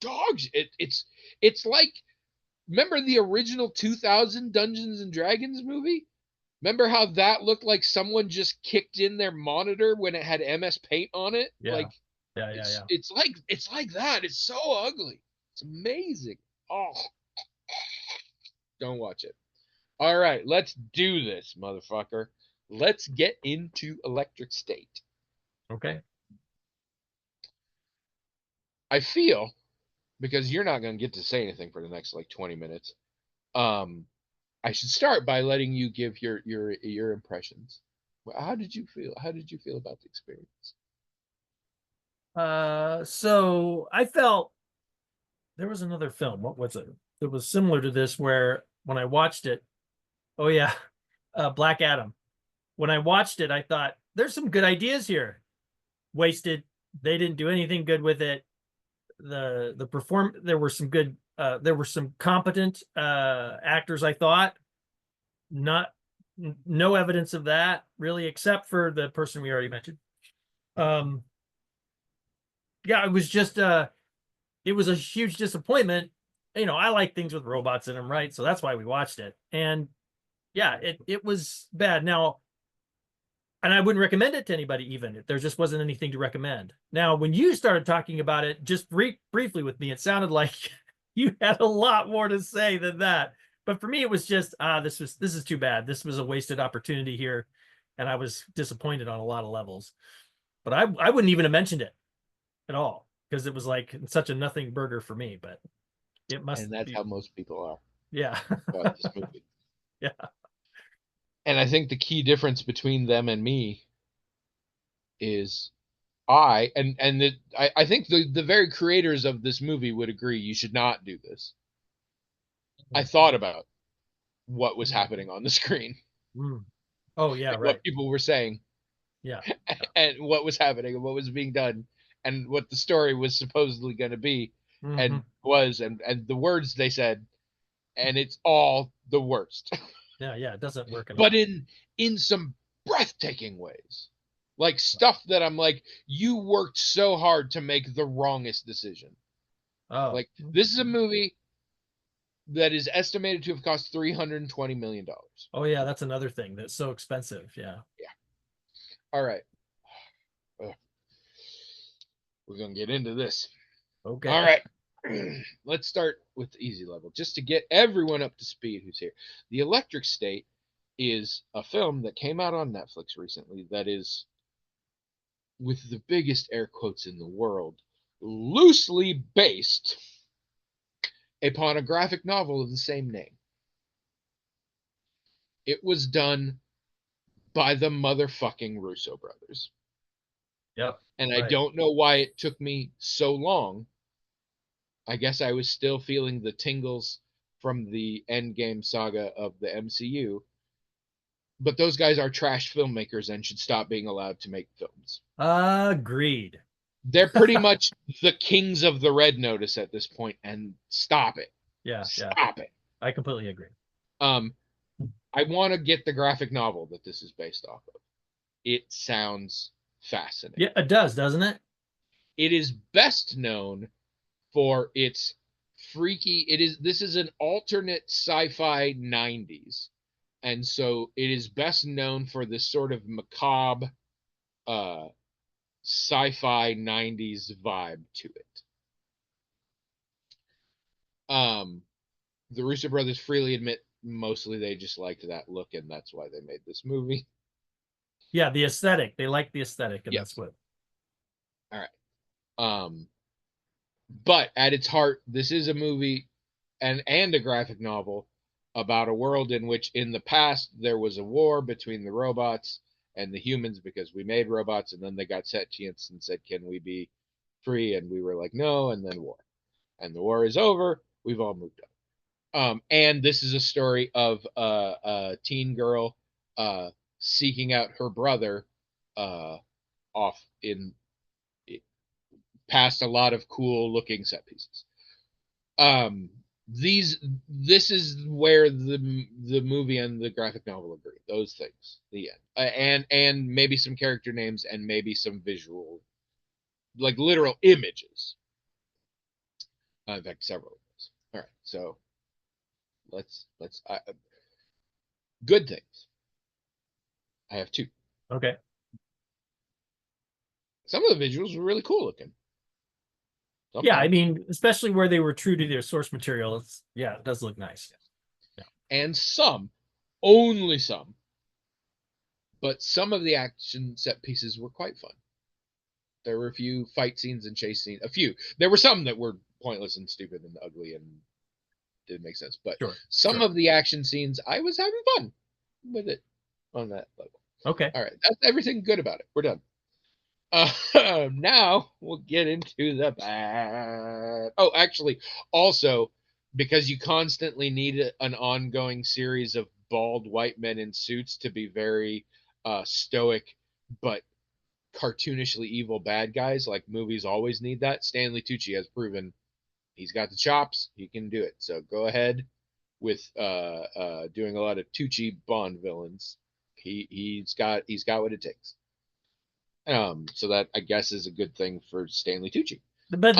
dogs. It's like, remember the original 2000 Dungeons and Dragons movie? Remember how that looked like someone just kicked in their monitor when it had MS Paint on it? Yeah. Like Yeah. it's like that. It's so ugly. It's amazing. Oh, don't watch it. All right, let's do this, motherfucker. Let's get into Electric State. Okay. I feel, because you're not going to get to say anything for the next like 20 minutes. Um I should start by letting you give your impressions. How did you feel? How did you feel about the experience? So I felt there was another film. What was it? It was similar to this where when I watched it, oh yeah, Black Adam. When I watched it, I thought there's some good ideas here. Wasted. They didn't do anything good with it. The perform there were some good there were some competent actors, I thought. Not no evidence of that really, except for the person we already mentioned. Um yeah, it was just it was a huge disappointment. You know, I like things with robots in them, right? So that's why we watched it. And yeah, it was bad. Now, and I wouldn't recommend it to anybody even. There just wasn't anything to recommend. Now, when you started talking about it just briefly with me, it sounded like you had a lot more to say than that. But for me, it was just this is too bad. This was a wasted opportunity here, and I was disappointed on a lot of levels. But I wouldn't even have mentioned it at all because it was like such a nothing burger for me. But it must And that's be, how most people are yeah. about this movie. Yeah. And I think the key difference between them and me is I think the very creators of this movie would agree you should not do this. I thought about what was happening on the screen, Mm. Oh yeah, and right. what people were saying, Yeah. and what was happening, and what was being done, and what the story was supposedly going to be, Mm-hmm. and was, and the words they said, and it's all the worst. Yeah, it doesn't work at But all. in some breathtaking ways, like stuff that I'm like, you worked so hard to make the wrongest decision. Oh. Like this is a movie that is estimated to have cost $320 million. Oh yeah, that's another thing that's so expensive. Yeah. Yeah. All right. We're gonna get into this. Okay. All right. Let's start with the easy level, just to get everyone up to speed who's here. The Electric State is a film that came out on Netflix recently that is, with the biggest air quotes in the world, loosely based upon a graphic novel of the same name. It was done by the motherfucking Russo brothers. Yep. And I Right. don't know why it took me so long. I guess I was still feeling the tingles from the Endgame saga of the MCU. But those guys are trash filmmakers and should stop being allowed to make films. Agreed. They're pretty much the kings of the Red Notice at this point, and stop it. Yeah. Yeah. Stop it. I completely agree. Um, I want to get the graphic novel that this is based off of. It sounds fascinating. Yeah, it does, doesn't it? It is best known for its freaky. This is an alternate sci-fi 90s. And so it is best known for this sort of macabre sci-fi 90s vibe to it. The Russo brothers freely admit mostly they just liked that look, and that's why they made this movie. Yeah, the aesthetic. They like the aesthetic, and Yes. that's what. All right. But at its heart, this is a movie and a graphic novel about a world in which in the past there was a war between the robots and the humans because we made robots, and then they got sentience and said, can we be free? And we were like, no, and then war. And the war is over. We've all moved on. And this is a story of a teen girl seeking out her brother off in past a lot of cool looking set pieces. This is where the movie and the graphic novel agree. Those things, the end, and maybe some character names and maybe some visual, like literal images. In fact, several of those. All right, so let's good things. I have two. Okay. Some of the visuals were really cool looking. Yeah, I mean, especially where they were true to their source material. It does look nice. Yeah. And some, only some, but some of the action set pieces were quite fun. There were a few fight scenes and chase scenes. A few. There were some that were pointless and stupid and ugly and didn't make sense. But some of the action scenes, I was having fun with it on that level. Okay. All right. That's everything good about it. We're done. Now we'll get into the bad. Oh, actually, also, because you constantly need an ongoing series of bald white men in suits to be very stoic but cartoonishly evil bad guys, like movies always need that. Stanley Tucci has proven he's got the chops, he can do it. So go ahead with doing a lot of Tucci Bond villains. He's got what it takes. So that I guess is a good thing for Stanley Tucci. But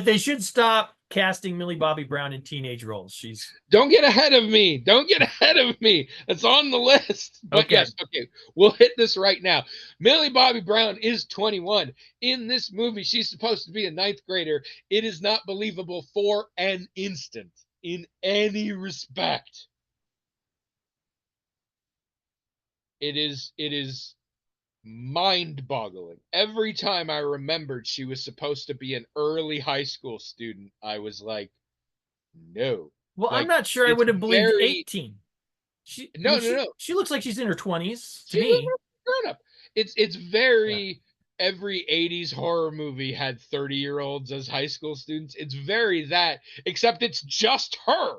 they should stop casting Millie Bobby Brown in teenage roles. Don't get ahead of me. Don't get ahead of me. It's on the list. But yes, okay. We'll hit this right now. Millie Bobby Brown is 21. In this movie, she's supposed to be a ninth grader. It is not believable for an instant in any respect. It is mind-boggling. Every time I remembered she was supposed to be an early high school student, I was like, no. Well, I'm not sure I would have believed 18. No. She looks like she's in her 20s to me. Grown up. It's very every 80s horror movie had 30-year-olds as high school students. It's very that, except it's just her.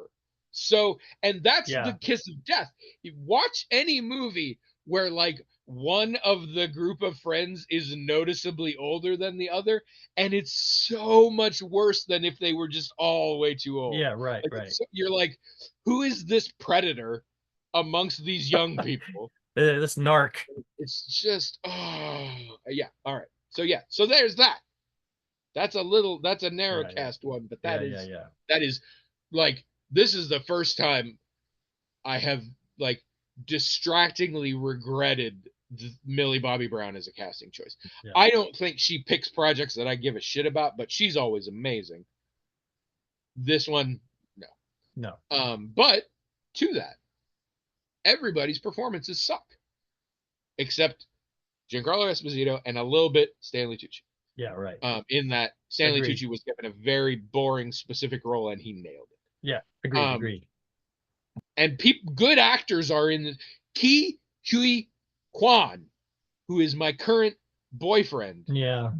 So, and that's the kiss of death. You watch any movie where like one of the group of friends is noticeably older than the other, and it's so much worse than if they were just all way too old. Yeah, right. You're like, who is this predator amongst these young people? This narc. It's just, yeah. All right. So there's that. That's a narrow cast one, but that is like, this is the first time I have like distractingly regretted Millie Bobby Brown as a casting choice. Yeah. I don't think she picks projects that I give a shit about, but she's always amazing. This one, no. But to that, everybody's performances suck, except Giancarlo Esposito and a little bit Stanley Tucci. Yeah, right. In that Stanley Tucci was given a very boring specific role and he nailed it. Yeah, agreed. And good actors are in. Ki Hui Kwan, who is my current boyfriend, Yeah.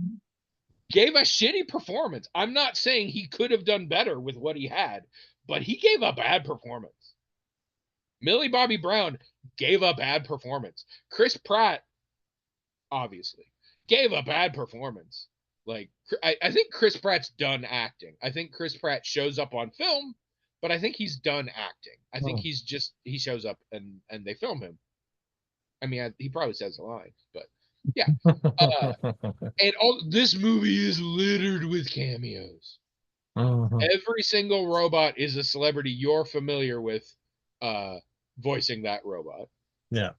gave a shitty performance. I'm not saying he could have done better with what he had, but he gave a bad performance. Millie Bobby Brown gave a bad performance. Chris Pratt, obviously, gave a bad performance. Like, I think Chris Pratt's done acting. I think Chris Pratt shows up on film, but I think he's done acting. I think he shows up and they film him. I mean, he probably says the lines, but yeah. And all this movie is littered with cameos. Every single robot is a celebrity you're familiar with voicing that robot. Yeah.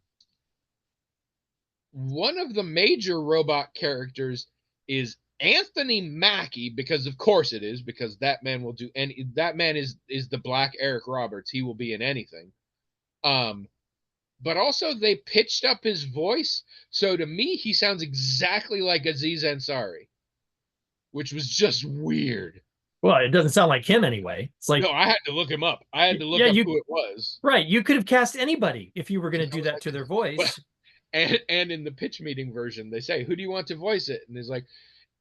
One of the major robot characters is Anthony Mackie, because of course it is, because that man will do any. That man is the Black Eric Roberts. He will be in anything. But also they pitched up his voice, so to me he sounds exactly like Aziz Ansari, which was just weird. Well, it doesn't sound like him anyway. It's like, No, I had to look him up. I had to look yeah, up who it was. right. You could have cast anybody if you were going to do that to their voice. And in the pitch meeting version, they say, "Who do you want to voice it?" And he's like,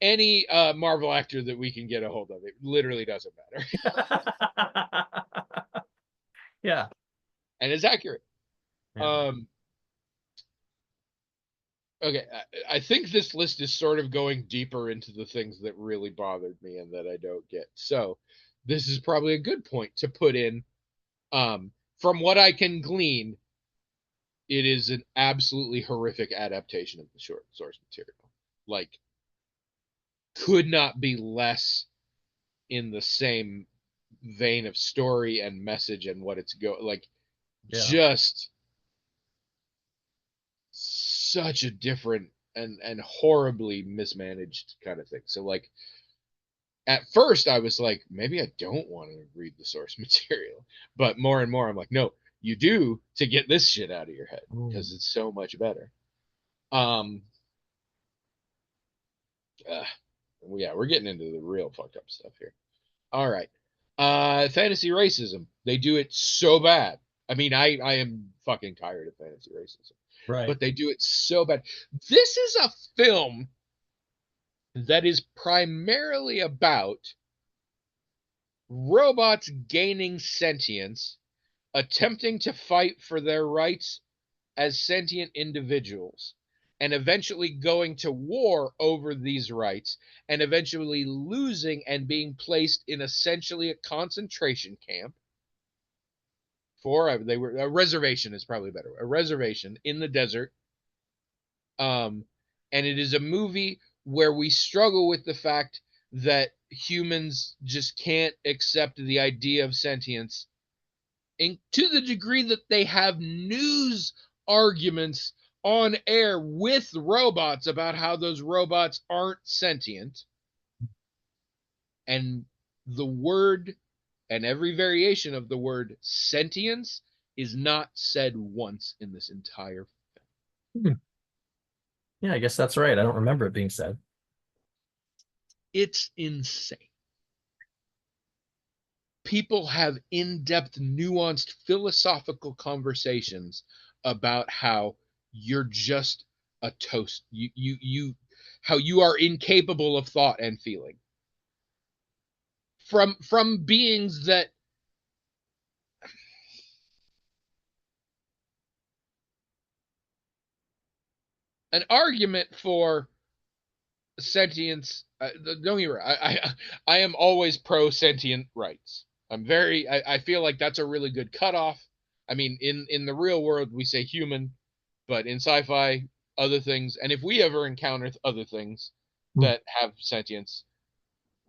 "Any Marvel actor that we can get a hold of." It literally doesn't matter. Yeah. And it's accurate. Yeah. Okay, I think this list is sort of going deeper into the things that really bothered me and that I don't get. So this is probably a good point to put in. From what I can glean, it is an absolutely horrific adaptation of the short source material. Like, could not be less in the same vein of story and message and what it's like, just such a different and horribly mismanaged kind of thing. So like, at first I was like, maybe I don't want to read the source material, but more and more I'm like, no, you do, to get this shit out of your head, because it's so much better. Yeah, we're getting into the real fucked up stuff here. All right. Fantasy racism. They do it so bad. I mean, I am fucking tired of fantasy racism. Right. But they do it so bad. This is a film that is primarily about robots gaining sentience, attempting to fight for their rights as sentient individuals, and eventually going to war over these rights, and eventually losing and being placed in essentially a concentration camp. They were a reservation is probably better. A reservation in the desert. And it is a movie where we struggle with the fact that humans just can't accept the idea of sentience, and to the degree that they have news arguments on air with robots about how those robots aren't sentient. And the word and every variation of the word sentience is not said once in this entire film. Yeah, I guess that's right. I don't remember it being said. It's insane. People have in-depth, nuanced, philosophical conversations about how you're just a toast. How you are incapable of thought and feeling. From beings that an argument for sentience. Don't get me wrong. I am always pro sentient rights. I feel like that's a really good cutoff. I mean, in the real world we say human, but in sci-fi, other things, and if we ever encounter other things that have sentience,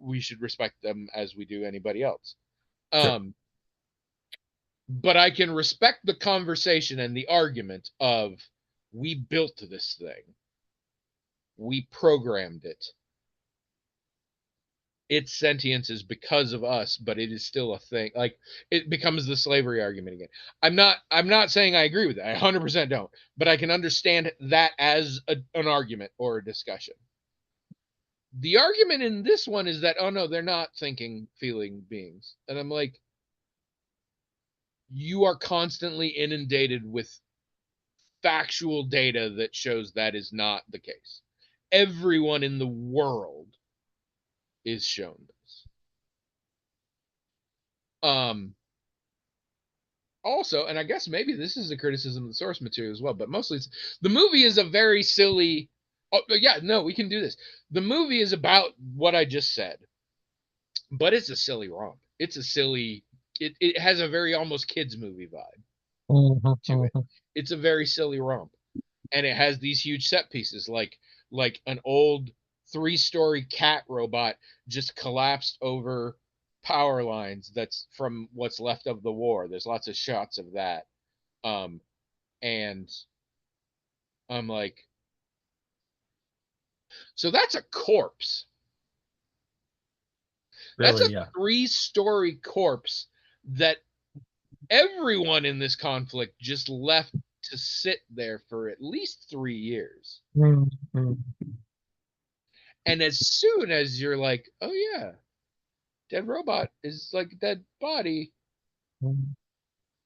we should respect them as we do anybody else. But I can respect the conversation and the argument of, we built this thing. We programmed it. Its sentience is because of us, but it is still a thing. Like, it becomes the slavery argument again. I'm not saying I agree with that. I 100% don't, but I can understand that as an argument or a discussion. The argument in this one is that, oh no, they're not thinking, feeling beings. And I'm like, you are constantly inundated with factual data that shows that is not the case. Everyone in the world is shown this. Also, and I guess maybe this is a criticism of the source material as well, but mostly it's the movie is a very silly. Oh yeah, no, we can do this. The movie is about what I just said, but it's a silly romp. It's a silly. It has a very almost kids movie vibe to it. It's a very silly romp, and it has these huge set pieces like an old 3-story cat robot just collapsed over power lines that's from what's left of the war. There's lots of shots of that. And I'm like, so that's a corpse. That's a Really, yeah. 3-story corpse that everyone in this conflict just left to sit there for at least 3 years. And as soon as you're like, oh yeah, dead robot is like a dead body,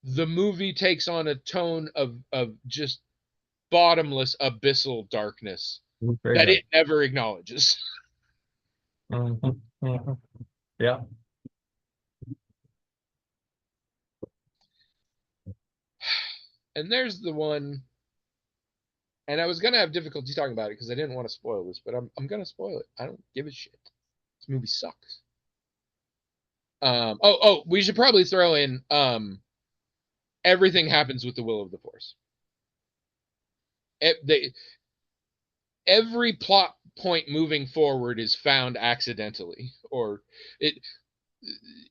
the movie takes on a tone of just bottomless abyssal darkness Very that good. it never acknowledges. Yeah. And there's the one, and I was gonna have difficulty talking about it because I didn't want to spoil this, but I'm gonna spoil it. I don't give a shit. This movie sucks. We should probably throw in everything happens with the will of the force. Every plot point moving forward is found accidentally, or it.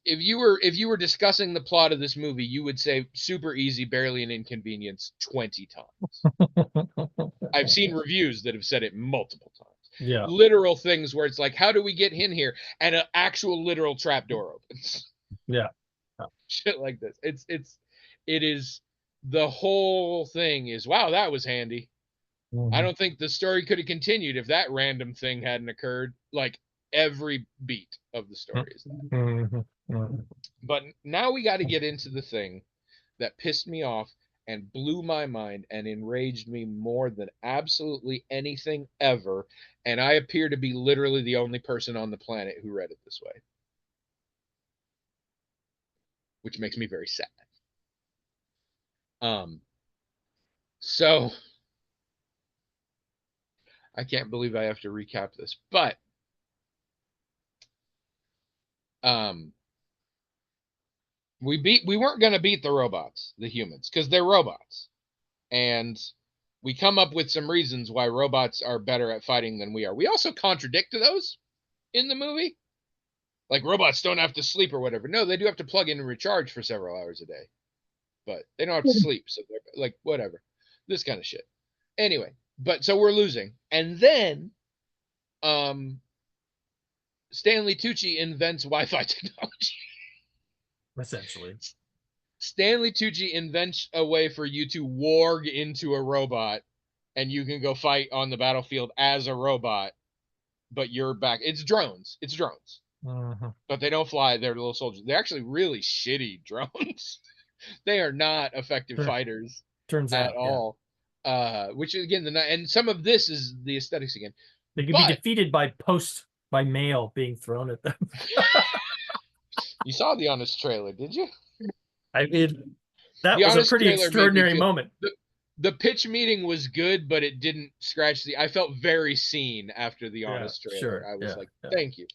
If you were discussing the plot of this movie, you would say super easy, barely an inconvenience 20 times. I've seen reviews that have said it multiple times. Yeah. Literal things where it's like, how do we get in here? And an actual literal trap door opens. Yeah. Shit like this. It is the whole thing is, wow, that was handy. I don't think the story could have continued if that random thing hadn't occurred. Like every beat of the story is that. But now we got to get into the thing that pissed me off and blew my mind and enraged me more than absolutely anything ever. And I appear to be literally the only person on the planet who read it this way, which makes me very sad. So I can't believe I have to recap this, but we weren't going to beat the robots, the humans, because they're robots. And we come up with some reasons why robots are better at fighting than we are. We also contradict those in the movie. Like robots don't have to sleep or whatever. No, they do have to plug in and recharge for several hours a day. But they don't have to sleep, so they're like whatever. This kind of shit. Anyway, but so we're losing. And then Stanley Tucci invents Wi-Fi technology. Essentially. Stanley Tucci invents a way for you to warg into a robot and you can go fight on the battlefield as a robot, but you're back. It's drones. It's drones. But they don't fly. They're little soldiers. They're actually really shitty drones. They are not effective fighters at all. Yeah. Which again, and some of this is the aesthetics again. They could be defeated by mail being thrown at them. You saw the Honest trailer, did you? I mean, that was a pretty extraordinary moment. The pitch meeting was good, but it didn't scratch the. I felt very seen after the Honest trailer. Sure, I was like, thank you.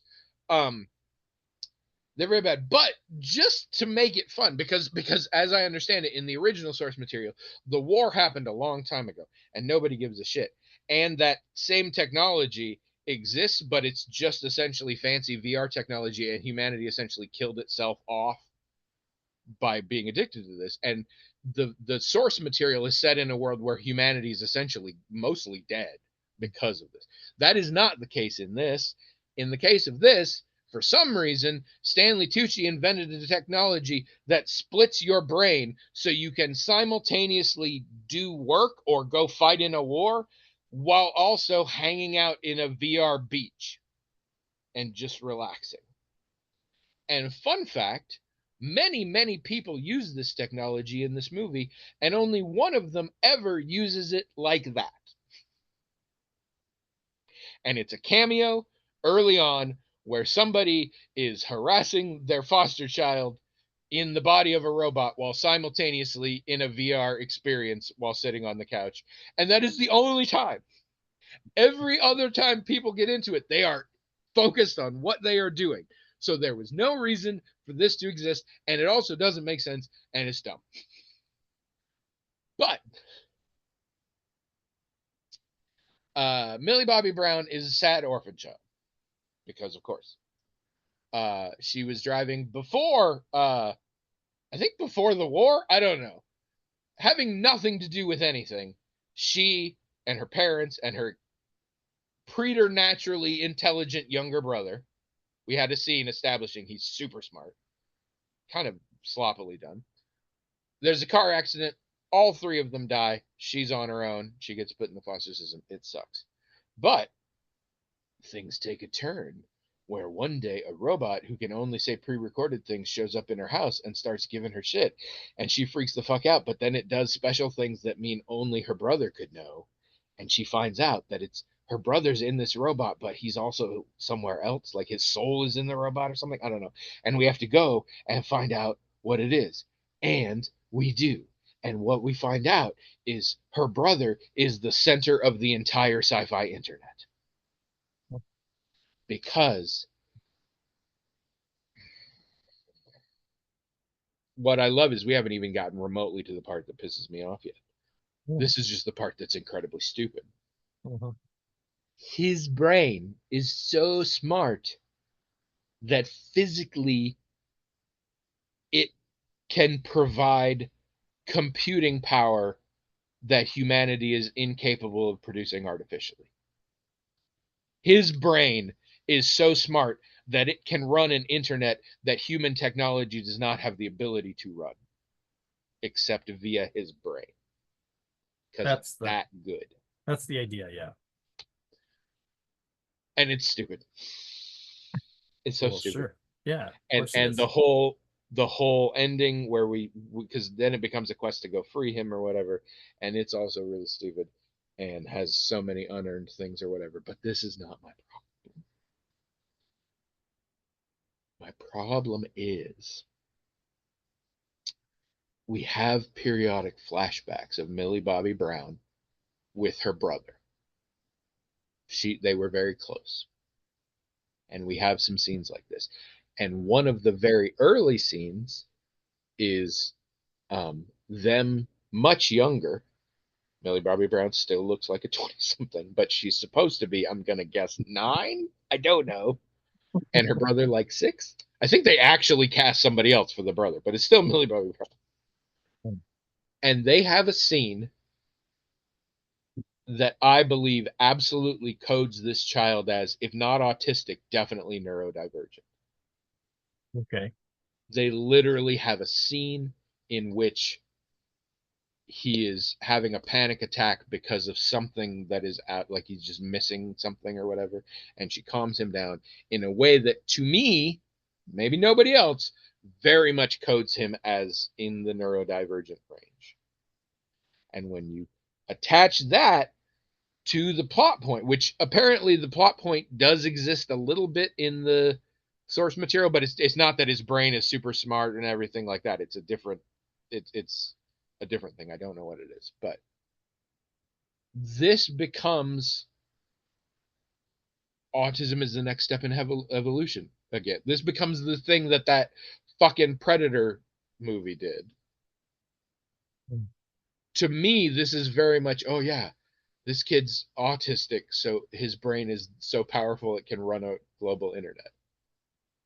They're very bad, but just to make it fun, because as I understand it, in the original source material, the war happened a long time ago, and nobody gives a shit. And that same technology exists, but it's just essentially fancy VR technology, and humanity essentially killed itself off by being addicted to this. And the source material is set in a world where humanity is essentially mostly dead because of this. That is not the case in this. In the case of this, for some reason, Stanley Tucci invented a technology that splits your brain so you can simultaneously do work or go fight in a war while also hanging out in a VR beach and just relaxing. And fun fact, Many, many people use this technology in this movie, and only one of them ever uses it like that. And it's a cameo early on where somebody is harassing their foster child in the body of a robot while simultaneously in a VR experience while sitting on the couch. And that is the only time. Every other time people get into it, they are focused on what they are doing. So there was no reason for this to exist, and it also doesn't make sense, and it's dumb. But Millie Bobby Brown is a sad orphan child because, of course, she was driving before, I think before the war. I don't know. Having nothing to do with anything, she and her parents and her preternaturally intelligent younger brother. We had a scene establishing he's super smart, kind of sloppily done. There's a car accident. All three of them die. She's on her own. She gets put in the foster system. It sucks. But things take a turn where one day a robot who can only say pre-recorded things shows up in her house and starts giving her shit. And she freaks the fuck out. But then it does special things that mean only her brother could know. And she finds out that it's her brother's in this robot, but he's also somewhere else. Like his soul is in the robot or something. I don't know. And we have to go and find out what it is. And we do. And what we find out is her brother is the center of the entire sci-fi internet. Because what I love is we haven't even gotten remotely to the part that pisses me off yet. This is just the part that's incredibly stupid. His brain is so smart that physically it can provide computing power that humanity is incapable of producing artificially. His brain is so smart that it can run an internet that human technology does not have the ability to run, except via his brain. Because it's that good. That's the idea, yeah. And it's stupid. It's so stupid. Sure. Yeah. And the whole ending where because then it becomes a quest to go free him or whatever, and it's also really stupid and has so many unearned things or whatever. But this is not my problem. My problem is we have periodic flashbacks of Millie Bobby Brown with her brother. They were very close. And we have some scenes like this. And one of the very early scenes is them much younger. Millie Bobby Brown still looks like a 20-something, but she's supposed to be, I'm going to guess, 9? I don't know. And her brother, like 6? I think they actually cast somebody else for the brother, but it's still Millie Bobby Brown. And they have a scene that I believe absolutely codes this child as, if not autistic, definitely neurodivergent. Okay. They literally have a scene in which he is having a panic attack because of something that is out, like he's just missing something or whatever, and she calms him down in a way that, to me, maybe nobody else, very much codes him as in the neurodivergent range. And when you attach that to the plot point, which apparently the plot point does exist a little bit in the source material, but it's not that his brain is super smart and everything like that. It's a different thing. I don't know what it is, but this becomes autism is the next step in evolution again. This becomes the thing that fucking Predator movie did. To me, this is very much, oh yeah, this kid's autistic, so his brain is so powerful it can run a global internet.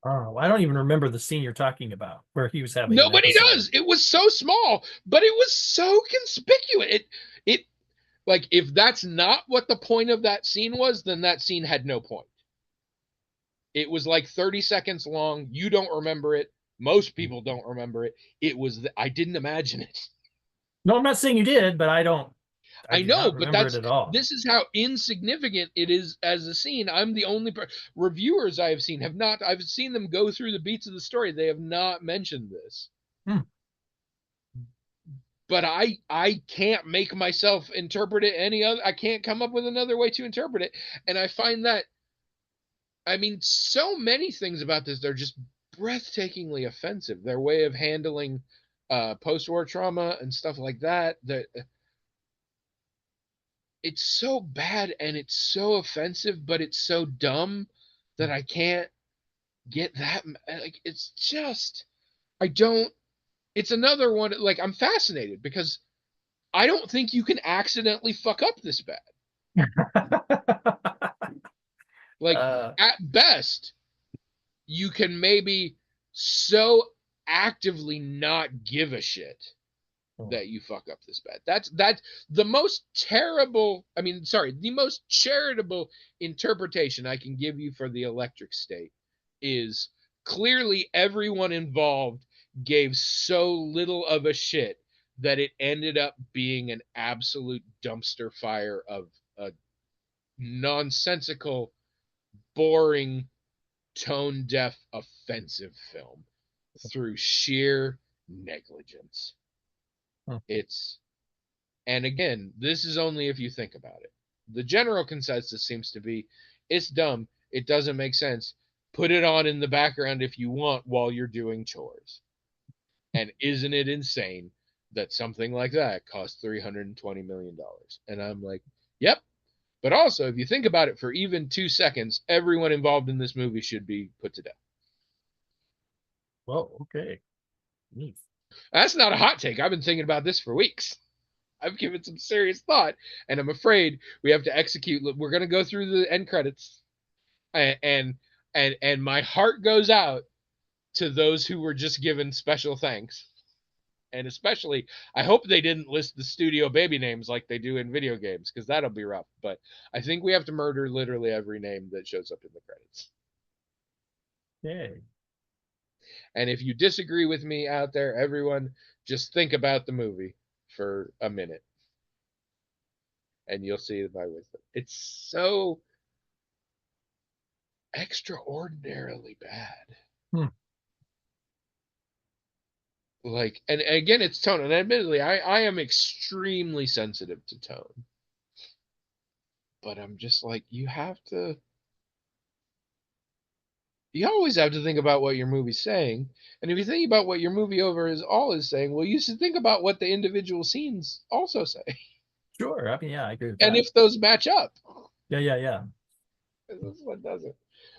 Oh, I don't even remember the scene you're talking about where he was having. Nobody does. It was so small, but it was so conspicuous. It like, if that's not what the point of that scene was, then that scene had no point. It was like 30 seconds long. You don't remember it. Most people don't remember it. I didn't imagine it. No, I'm not saying you did, but I don't. I I do know, not but remember it at all. this is how insignificant it is as a scene. I'm the only reviewers I have seen have not. I've seen them go through the beats of the story. They have not mentioned this. Hmm. But I can't make myself interpret it any other. I can't come up with another way to interpret it, and I find that, I mean, so many things about this, they're just breathtakingly offensive. Their way of handling post-war trauma and stuff like that. That it's so bad and it's so offensive, but it's so dumb that I can't get that. Like, it's just, I don't. It's another one. Like, I'm fascinated because I don't think you can accidentally fuck up this bad. Like, uh, at best, you can maybe so actively not give a shit that you fuck up this bad. That's the most terrible, I mean, sorry, the most charitable interpretation I can give you for the electric state is clearly everyone involved gave so little of a shit that it ended up being an absolute dumpster fire of a nonsensical, boring, tone deaf, offensive film through sheer negligence. It's, and again, this is only if you think about it. The general consensus seems to be it's dumb, it doesn't make sense. Put it on in the background if you want while you're doing chores. And isn't it insane that something like that cost $320 million? And I'm like, yep. But also, if you think about it for even 2 seconds, everyone involved in this movie should be put to death. well, okay. Neat. That's not a hot take. I've been thinking about this for weeks. I've given some serious thought, and I'm afraid we have to execute. We're going to go through the end credits, and and my heart goes out to those who were just given special thanks, and especially I hope they didn't list the studio baby names like they do in video games, because that'll be rough. But I think we have to murder literally every name that shows up in the credits. Yay. And if you disagree with me out there, everyone, just think about the movie for a minute and you'll see my wisdom. It's so extraordinarily bad. Hmm. Like, and again, it's tone. And admittedly, I am extremely sensitive to tone. But I'm just like, you always have to think about what your movie's saying. And if you think about what your movie over is all is saying, well, you should think about what the individual scenes also say. Sure. I mean, yeah, I agree with And that. if those match up. Yeah. This one doesn't.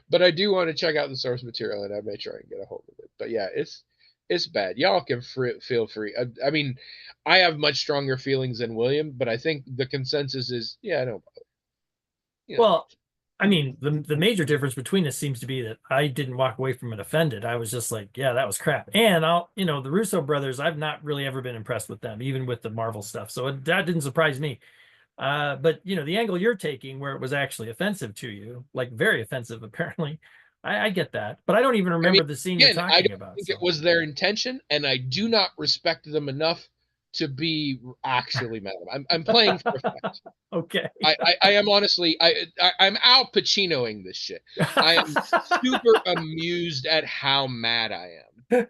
But I do want to check out the source material, and I may try and get a hold of it. But yeah, it's bad. Y'all can feel free. I mean, I have much stronger feelings than William, but I think the consensus is, yeah, I don't bother. You know. Well, I mean, the major difference between us seems to be that I didn't walk away from it offended. I was just like, yeah, that was crap. And the Russo brothers, I've not really ever been impressed with them, even with the Marvel stuff. So that didn't surprise me. But the angle you're taking, where it was actually offensive to you, like very offensive, apparently, I get that. But I don't even I remember mean, the scene you're again, I talking don't about. think So it was their intention, and I do not respect them enough to be actually mad at them. I'm playing for effect. okay. I am honestly, I'm Al Pacinoing this shit. I am super amused at how mad I am.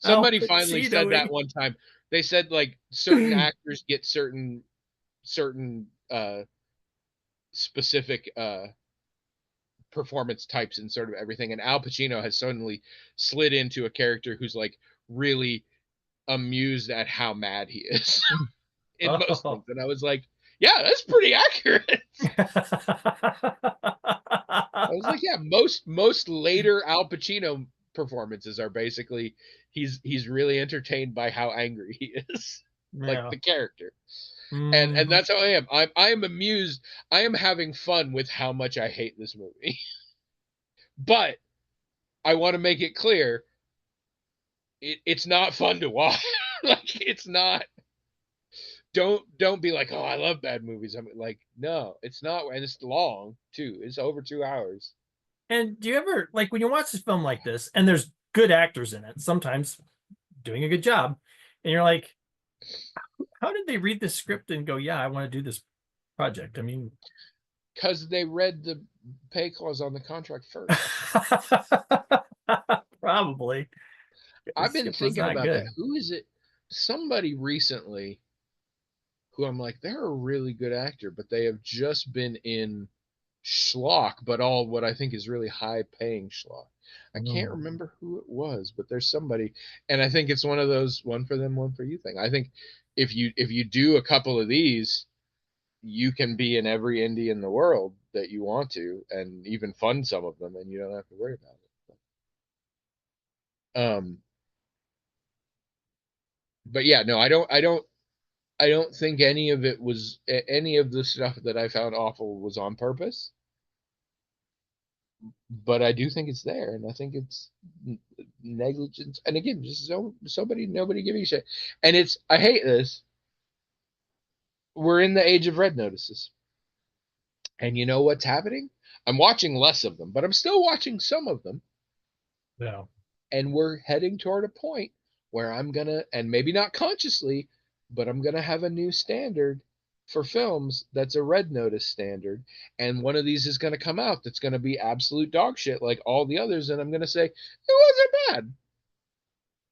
Somebody finally said that one time. They said like certain actors get certain specific performance types and sort of everything, and Al Pacino has suddenly slid into a character who's like really amused at how mad he is in most things. And I was like, yeah, that's pretty accurate. I was like, yeah, most later Al Pacino performances are basically he's really entertained by how angry he is. Like the character. And that's how I am. I am amused. I am having fun with how much I hate this movie. But I want to make it clear it's not fun to watch. Like, it's not. Don't be like, oh, I love bad movies. I'm like, no, it's not, and it's long too. It's over 2 hours. And do you ever, like, when you watch this film like this, and there's good actors in it, sometimes doing a good job, and you're like, How did they read the script and go, yeah, I want to do this project? I mean, Because they read the pay clause on the contract first. probably. The I've been script was thinking not about that. good. Who is it? Somebody recently who I'm like, they're a really good actor, but they have just been in schlock, but all what I think is really high paying schlock. I can't Mm. remember who it was, but there's somebody, and I think it's one of those one for them, one for you thing. I think if you do a couple of these, you can be in every indie in the world that you want to, and even fund some of them, and you don't have to worry about it. But yeah, no, I don't think any of it was any of the stuff that I found awful was on purpose. But I do think it's there, and I think it's negligence. And again, just nobody giving a shit. And it's I hate this. We're in the age of red notices, and you know what's happening? I'm watching less of them, but I'm still watching some of them, Yeah. and we're heading toward a point where I'm gonna, and maybe not consciously, but I'm gonna have a new standard for films that's a red notice standard, and one of these is gonna come out that's gonna be absolute dog shit like all the others, and I'm gonna say it wasn't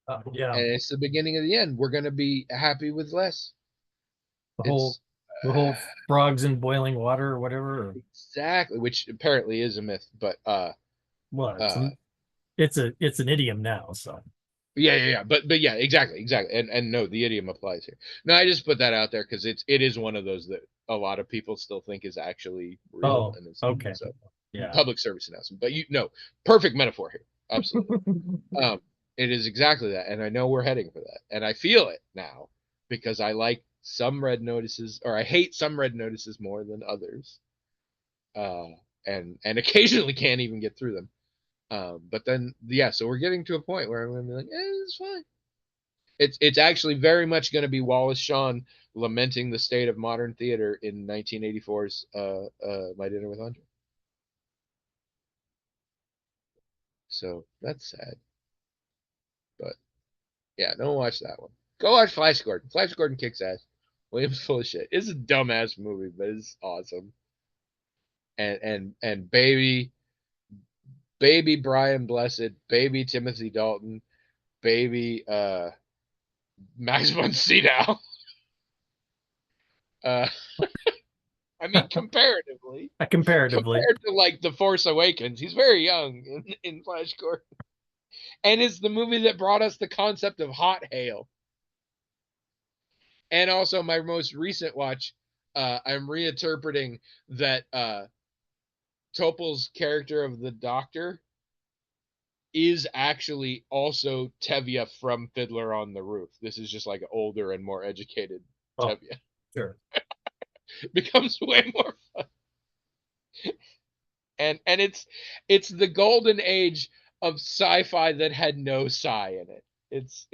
bad, Yeah. and it's the beginning of the end. We're gonna be happy with less. The whole It's the whole frogs in boiling water or whatever. Or, exactly, which apparently is a myth, but well, uh it's an idiom now. So yeah. But yeah, exactly. And no, the idiom applies here. No, I just put that out there because it is one of those that a lot of people still think is actually real, oh, and it's okay. so Yeah. public service announcement. But perfect metaphor here. Absolutely. Um, it is exactly that, and I know we're heading for that, and I feel it now because I like some red notices, or I hate some red notices more than others, uh, and occasionally can't even get through them. But then yeah, so we're getting to a point where I'm gonna be like, it's fine. It's actually very much going to be Wallace Shawn lamenting the state of modern theater in 1984's My Dinner with Andre. So that's sad, but yeah, don't watch that one. Go watch Flash Gordon. Flash Gordon kicks ass. William's full of shit. It's a dumbass movie, but it's awesome. And baby Brian Blessed, baby Timothy Dalton, baby Max von Sydow. Uh, I mean, comparatively, Comparatively. compared to like The Force Awakens, he's very young in Flash Gordon, and it's the movie that brought us the concept of hot hail. And also, my most recent watch, I'm reinterpreting that Topol's character of the Doctor is actually also Tevye from Fiddler on the Roof. This is just like older and more educated Oh, Tevye. sure. Becomes way more fun. And it's the golden age of sci-fi that had no sci in it. It's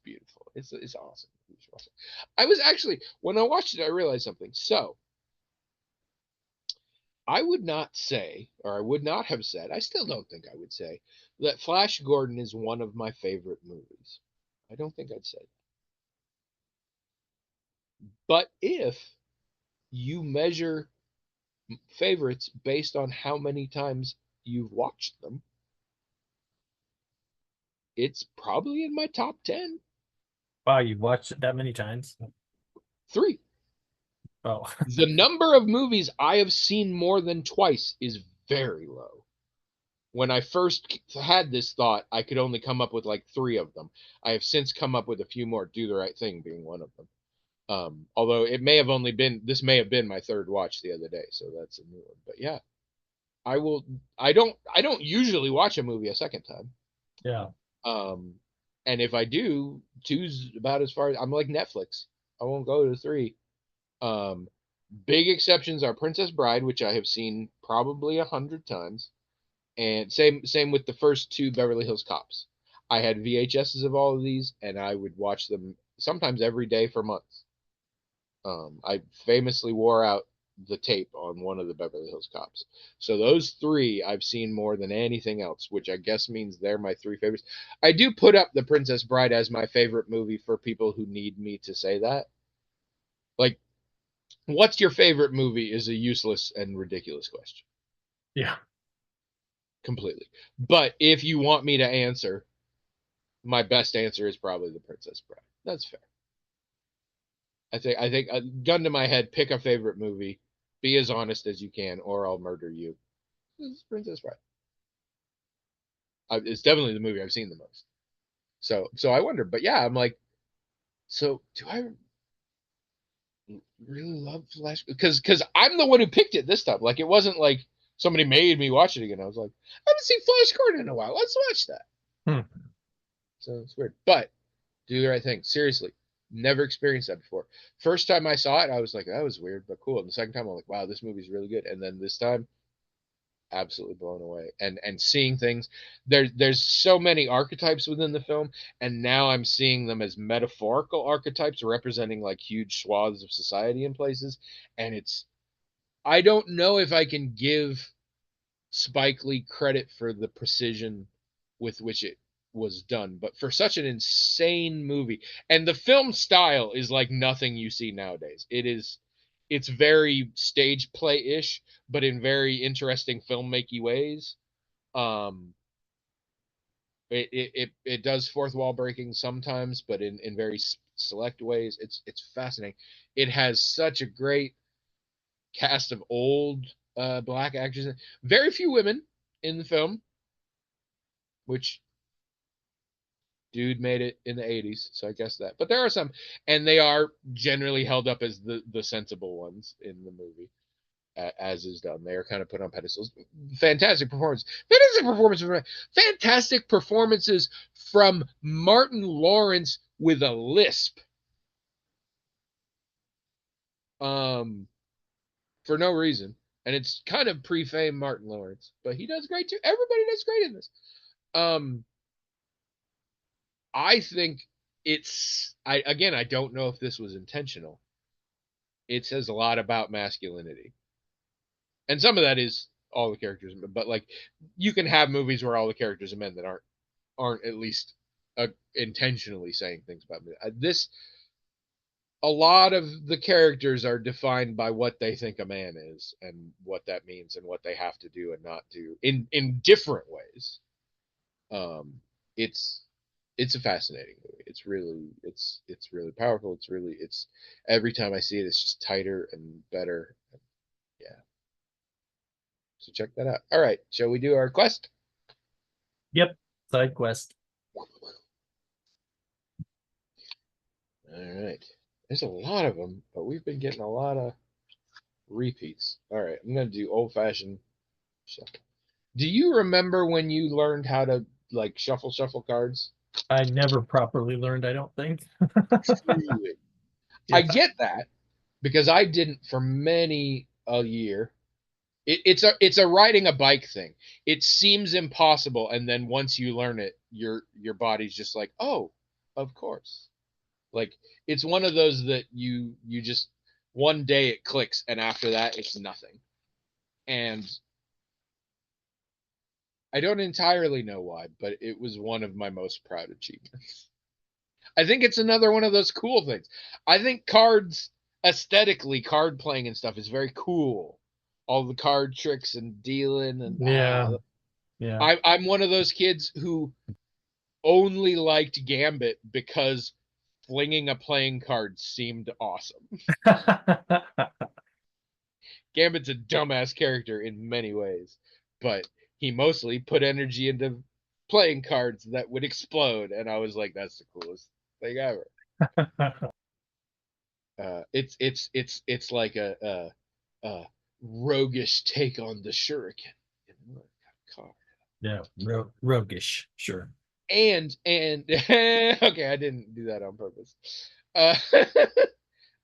beautiful. It's awesome. I was actually when I watched it, I realized something. So I would not say, or I would not have said, I still don't think I would say that Flash Gordon is one of my favorite movies. I don't think I'd say that. But if you measure favorites based on how many times you've watched them, it's probably in my top 10. Wow, you've watched it that many times. Three. Oh, The number of movies I have seen more than twice is very low. When I first had this thought, I could only come up with like three of them. I have since come up with a few more, Do the Right Thing being one of them. Although this may have been my third watch the other day, so that's a new one. But yeah, I don't usually watch a movie a second time. yeah. Um, and if I do, two's about as far as I'm like Netflix. I won't go to three. Um, Big exceptions are Princess Bride, which I have seen probably 100 times, and same with the first two Beverly Hills Cops. I had VHSs of all of these, and I would watch them sometimes every day for months. I famously wore out the tape on one of the Beverly Hills Cops. So those three I've seen more than anything else, which I guess means they're my three favorites. I do put up The Princess Bride as my favorite movie for people who need me to say that. Like, what's your favorite movie is a useless and ridiculous question. Yeah. Completely. But if you want me to answer, my best answer is probably The Princess Bride. That's fair. I think gun to my head, pick a favorite movie, be as honest as you can, or I'll murder you. It's Princess Bride. It's definitely the movie I've seen the most. So I wonder, but yeah, I'm like, so do I really love Flash? Because I'm the one who picked it this time. Like, it wasn't like somebody made me watch it again. I was like, I haven't seen Flash Gordon in a while. Let's watch that. So it's weird, but do the right thing. Seriously, never experienced that before. First time I saw it, I was like, that was weird, but cool. And the second time, I'm like, wow, this movie's really good. And then this time, absolutely blown away. And seeing things, there's so many archetypes within the film, and now I'm seeing them as metaphorical archetypes representing like huge swaths of society in places. And it's, I don't know if I can give Spike Lee credit for the precision with which it was done, but for such an insane movie, and the film style is like nothing you see nowadays. It's very stage play-ish, but in very interesting filmmaking ways. Um, it does fourth wall breaking sometimes, but in very select ways. It's fascinating. It has such a great cast of old black actors. Very few women in the film, which dude made it in the 80s, so I guess that. But there are some, and they are generally held up as the sensible ones in the movie, as is done. They are kind of put on pedestals. Fantastic performance. Fantastic performances from Martin Lawrence with a lisp. For no reason. And it's kind of pre-fame Martin Lawrence, but he does great too. Everybody does great in this. I think I don't know if this was intentional. It says a lot about masculinity. And some of that is all the characters, but like, you can have movies where all the characters are men that aren't at least intentionally saying things about me. This, a lot of the characters are defined by what they think a man is and what that means and what they have to do and not do in different ways. It's a fascinating movie. It's really powerful. It's every time I see it, it's just tighter and better. Yeah. So check that out. All right, shall we do our quest? Yep. Side quest. All right. There's a lot of them, but we've been getting a lot of repeats. All right, I'm gonna do old fashioned shuffle. Do you remember when you learned how to like shuffle cards? I never properly learned, I don't think. Truly. I get that because I didn't for many a year. It's a riding a bike thing. It seems impossible, and then once you learn it, your body's just like, oh, of course. Like, it's one of those that you just one day it clicks, and after that it's nothing. And I don't entirely know why, but it was one of my most proud achievements. I think it's another one of those cool things. I think cards, aesthetically, card playing and stuff is very cool. All the card tricks and dealing and Yeah. I'm one of those kids who only liked Gambit because flinging a playing card seemed awesome. Gambit's a dumbass character in many ways, but he mostly put energy into playing cards that would explode, and I was like, that's the coolest thing ever. It's like a roguish take on the shuriken. Card. Yeah, roguish, sure. And okay, I didn't do that on purpose.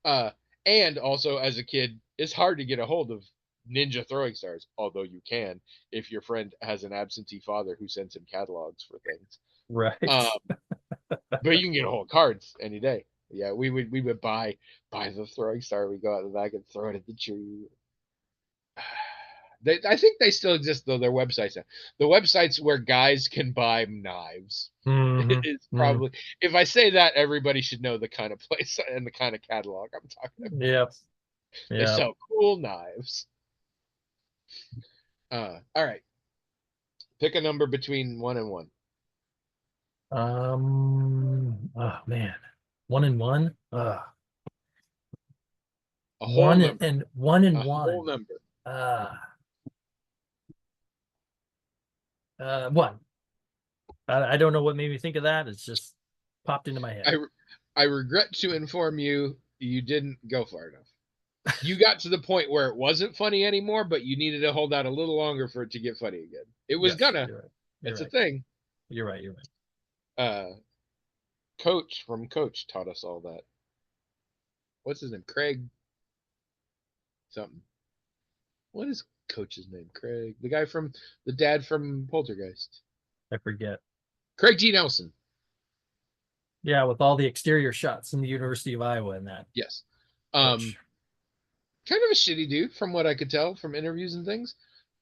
Uh, and also as a kid, it's hard to get a hold of ninja throwing stars, although you can if your friend has an absentee father who sends him catalogs for things. Right. But you can get a hold of cards any day. Yeah, we would buy the throwing star. We go out the back and throw it at the tree. I think they still exist though. Their websites, the websites where guys can buy knives. Mhm, It's mhm. probably, if I say that, everybody should know the kind of place and the kind of catalog I'm talking about. Yep. They Yep. sell cool knives. All right. Pick a number between 1 and 1. Oh man, 1 and 1. A whole One number. and one A and whole one. number. Uh, 1. I don't know what made me think of that. It's just popped into my head. I I regret to inform you, you didn't go far enough. You got to the point where it wasn't funny anymore, but you needed to hold out a little longer for it to get funny again. It was Yes, gonna. you're right. You're It's a right. thing. You're right. You're right. Coach from Coach taught us all that. What's his name? Craig something. What is Coach's name? Craig, the guy from the dad from Poltergeist. I forget. Craig T. Nelson. Yeah, with all the exterior shots in the University of Iowa and that Yes. coach. Kind of a shitty dude from what I could tell from interviews and things.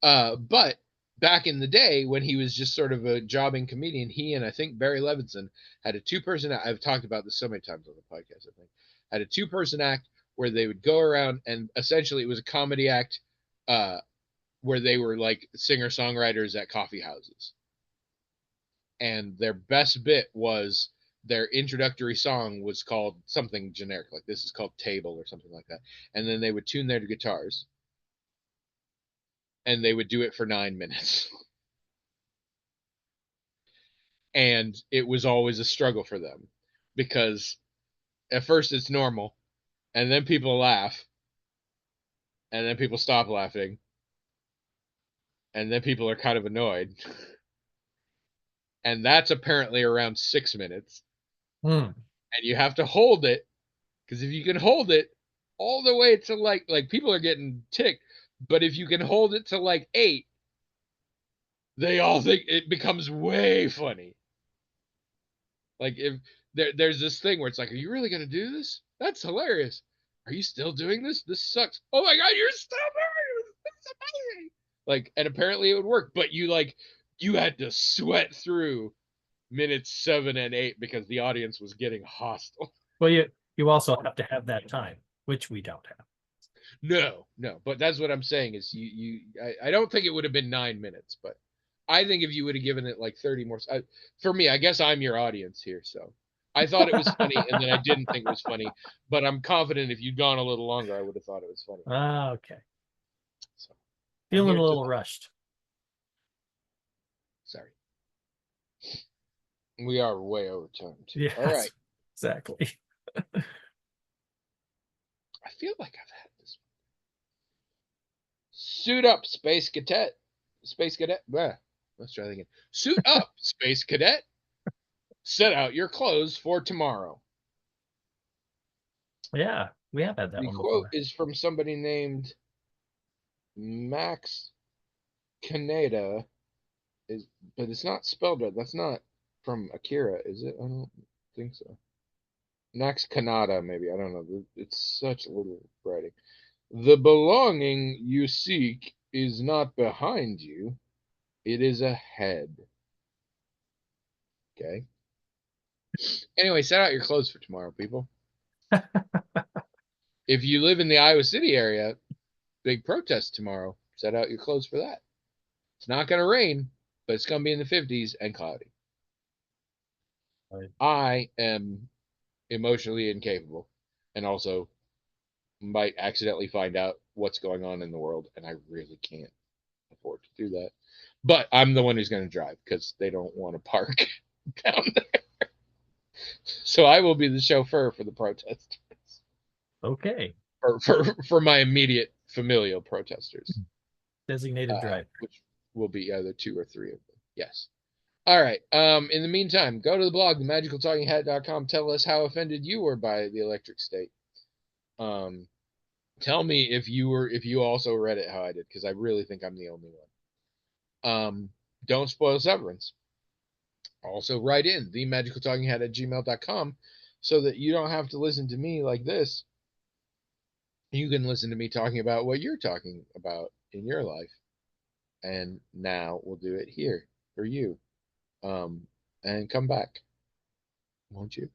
But back in the day when he was just sort of a jobbing comedian, he and I think Barry Levinson had a two-person act. I've talked about this so many times on the podcast, I think. Had a two-person act where they would go around and essentially it was a comedy act where they were like singer-songwriters at coffee houses. And their best bit was their introductory song was called something generic, like this is called Table or something like that. And then they would tune their guitars and they would do it for 9 minutes. And it was always a struggle for them because at first it's normal and then people laugh and then people stop laughing and then people are kind of annoyed. And that's apparently around 6 minutes. Hmm. And you have to hold it because if you can hold it all the way to like people are getting ticked, but if you can hold it to like 8, they all think it becomes way funny. Like if there's this thing where it's like, are you really gonna do this? That's hilarious. Are you still doing this? This sucks. Oh my god, you're still doing this. It's amazing. Like, and apparently it would work, but you had to sweat through minutes 7 and 8 because the audience was getting hostile. Well, you also have to have that time, which we don't have. No, but that's what I'm saying is I don't think it would have been 9 minutes, but I think if you would have given it like 30 more, for me, I guess I'm your audience here, so I thought it was funny, and then I didn't think it was funny, but I'm confident if you'd gone a little longer, I would have thought it was funny. Okay. So I'm Feeling here a to little rushed. sorry, we are way over time too. All Yes, right, exactly. I feel like I've had this. Suit up, space cadet, space cadet. Let's try that again. Suit up, space cadet. Set out your clothes for tomorrow. Yeah, we have had that The one quote before. is from somebody named Max Kaneda, but it's not spelled right. That's not from Akira, is it? I don't think so. Max Kanada, maybe. I don't know. It's such little writing. The belonging you seek is not behind you, it is ahead. Okay. Anyway, set out your clothes for tomorrow, people. If you live in the Iowa City area, big protest tomorrow. Set out your clothes for that. It's not going to rain, but it's going to be in the 50s and cloudy. Right. I am emotionally incapable and also might accidentally find out what's going on in the world, and I really can't afford to do that. But I'm the one who's going to drive because they don't want to park down there. So I will be the chauffeur for the protesters, Okay. or for my immediate familial protesters, Designated driver. which will be either 2 or 3 of them. Yes. All right. In the meantime, go to the blog, themagicaltalkinghat.com. Tell us how offended you were by the electric state. Tell me if you also read it how I did, because I really think I'm the only one. Don't spoil Severance. Also write in themagicaltalkinghat@gmail.com so that you don't have to listen to me like this. You can listen to me talking about what you're talking about in your life. and now we'll do it here for you. And come back, won't you?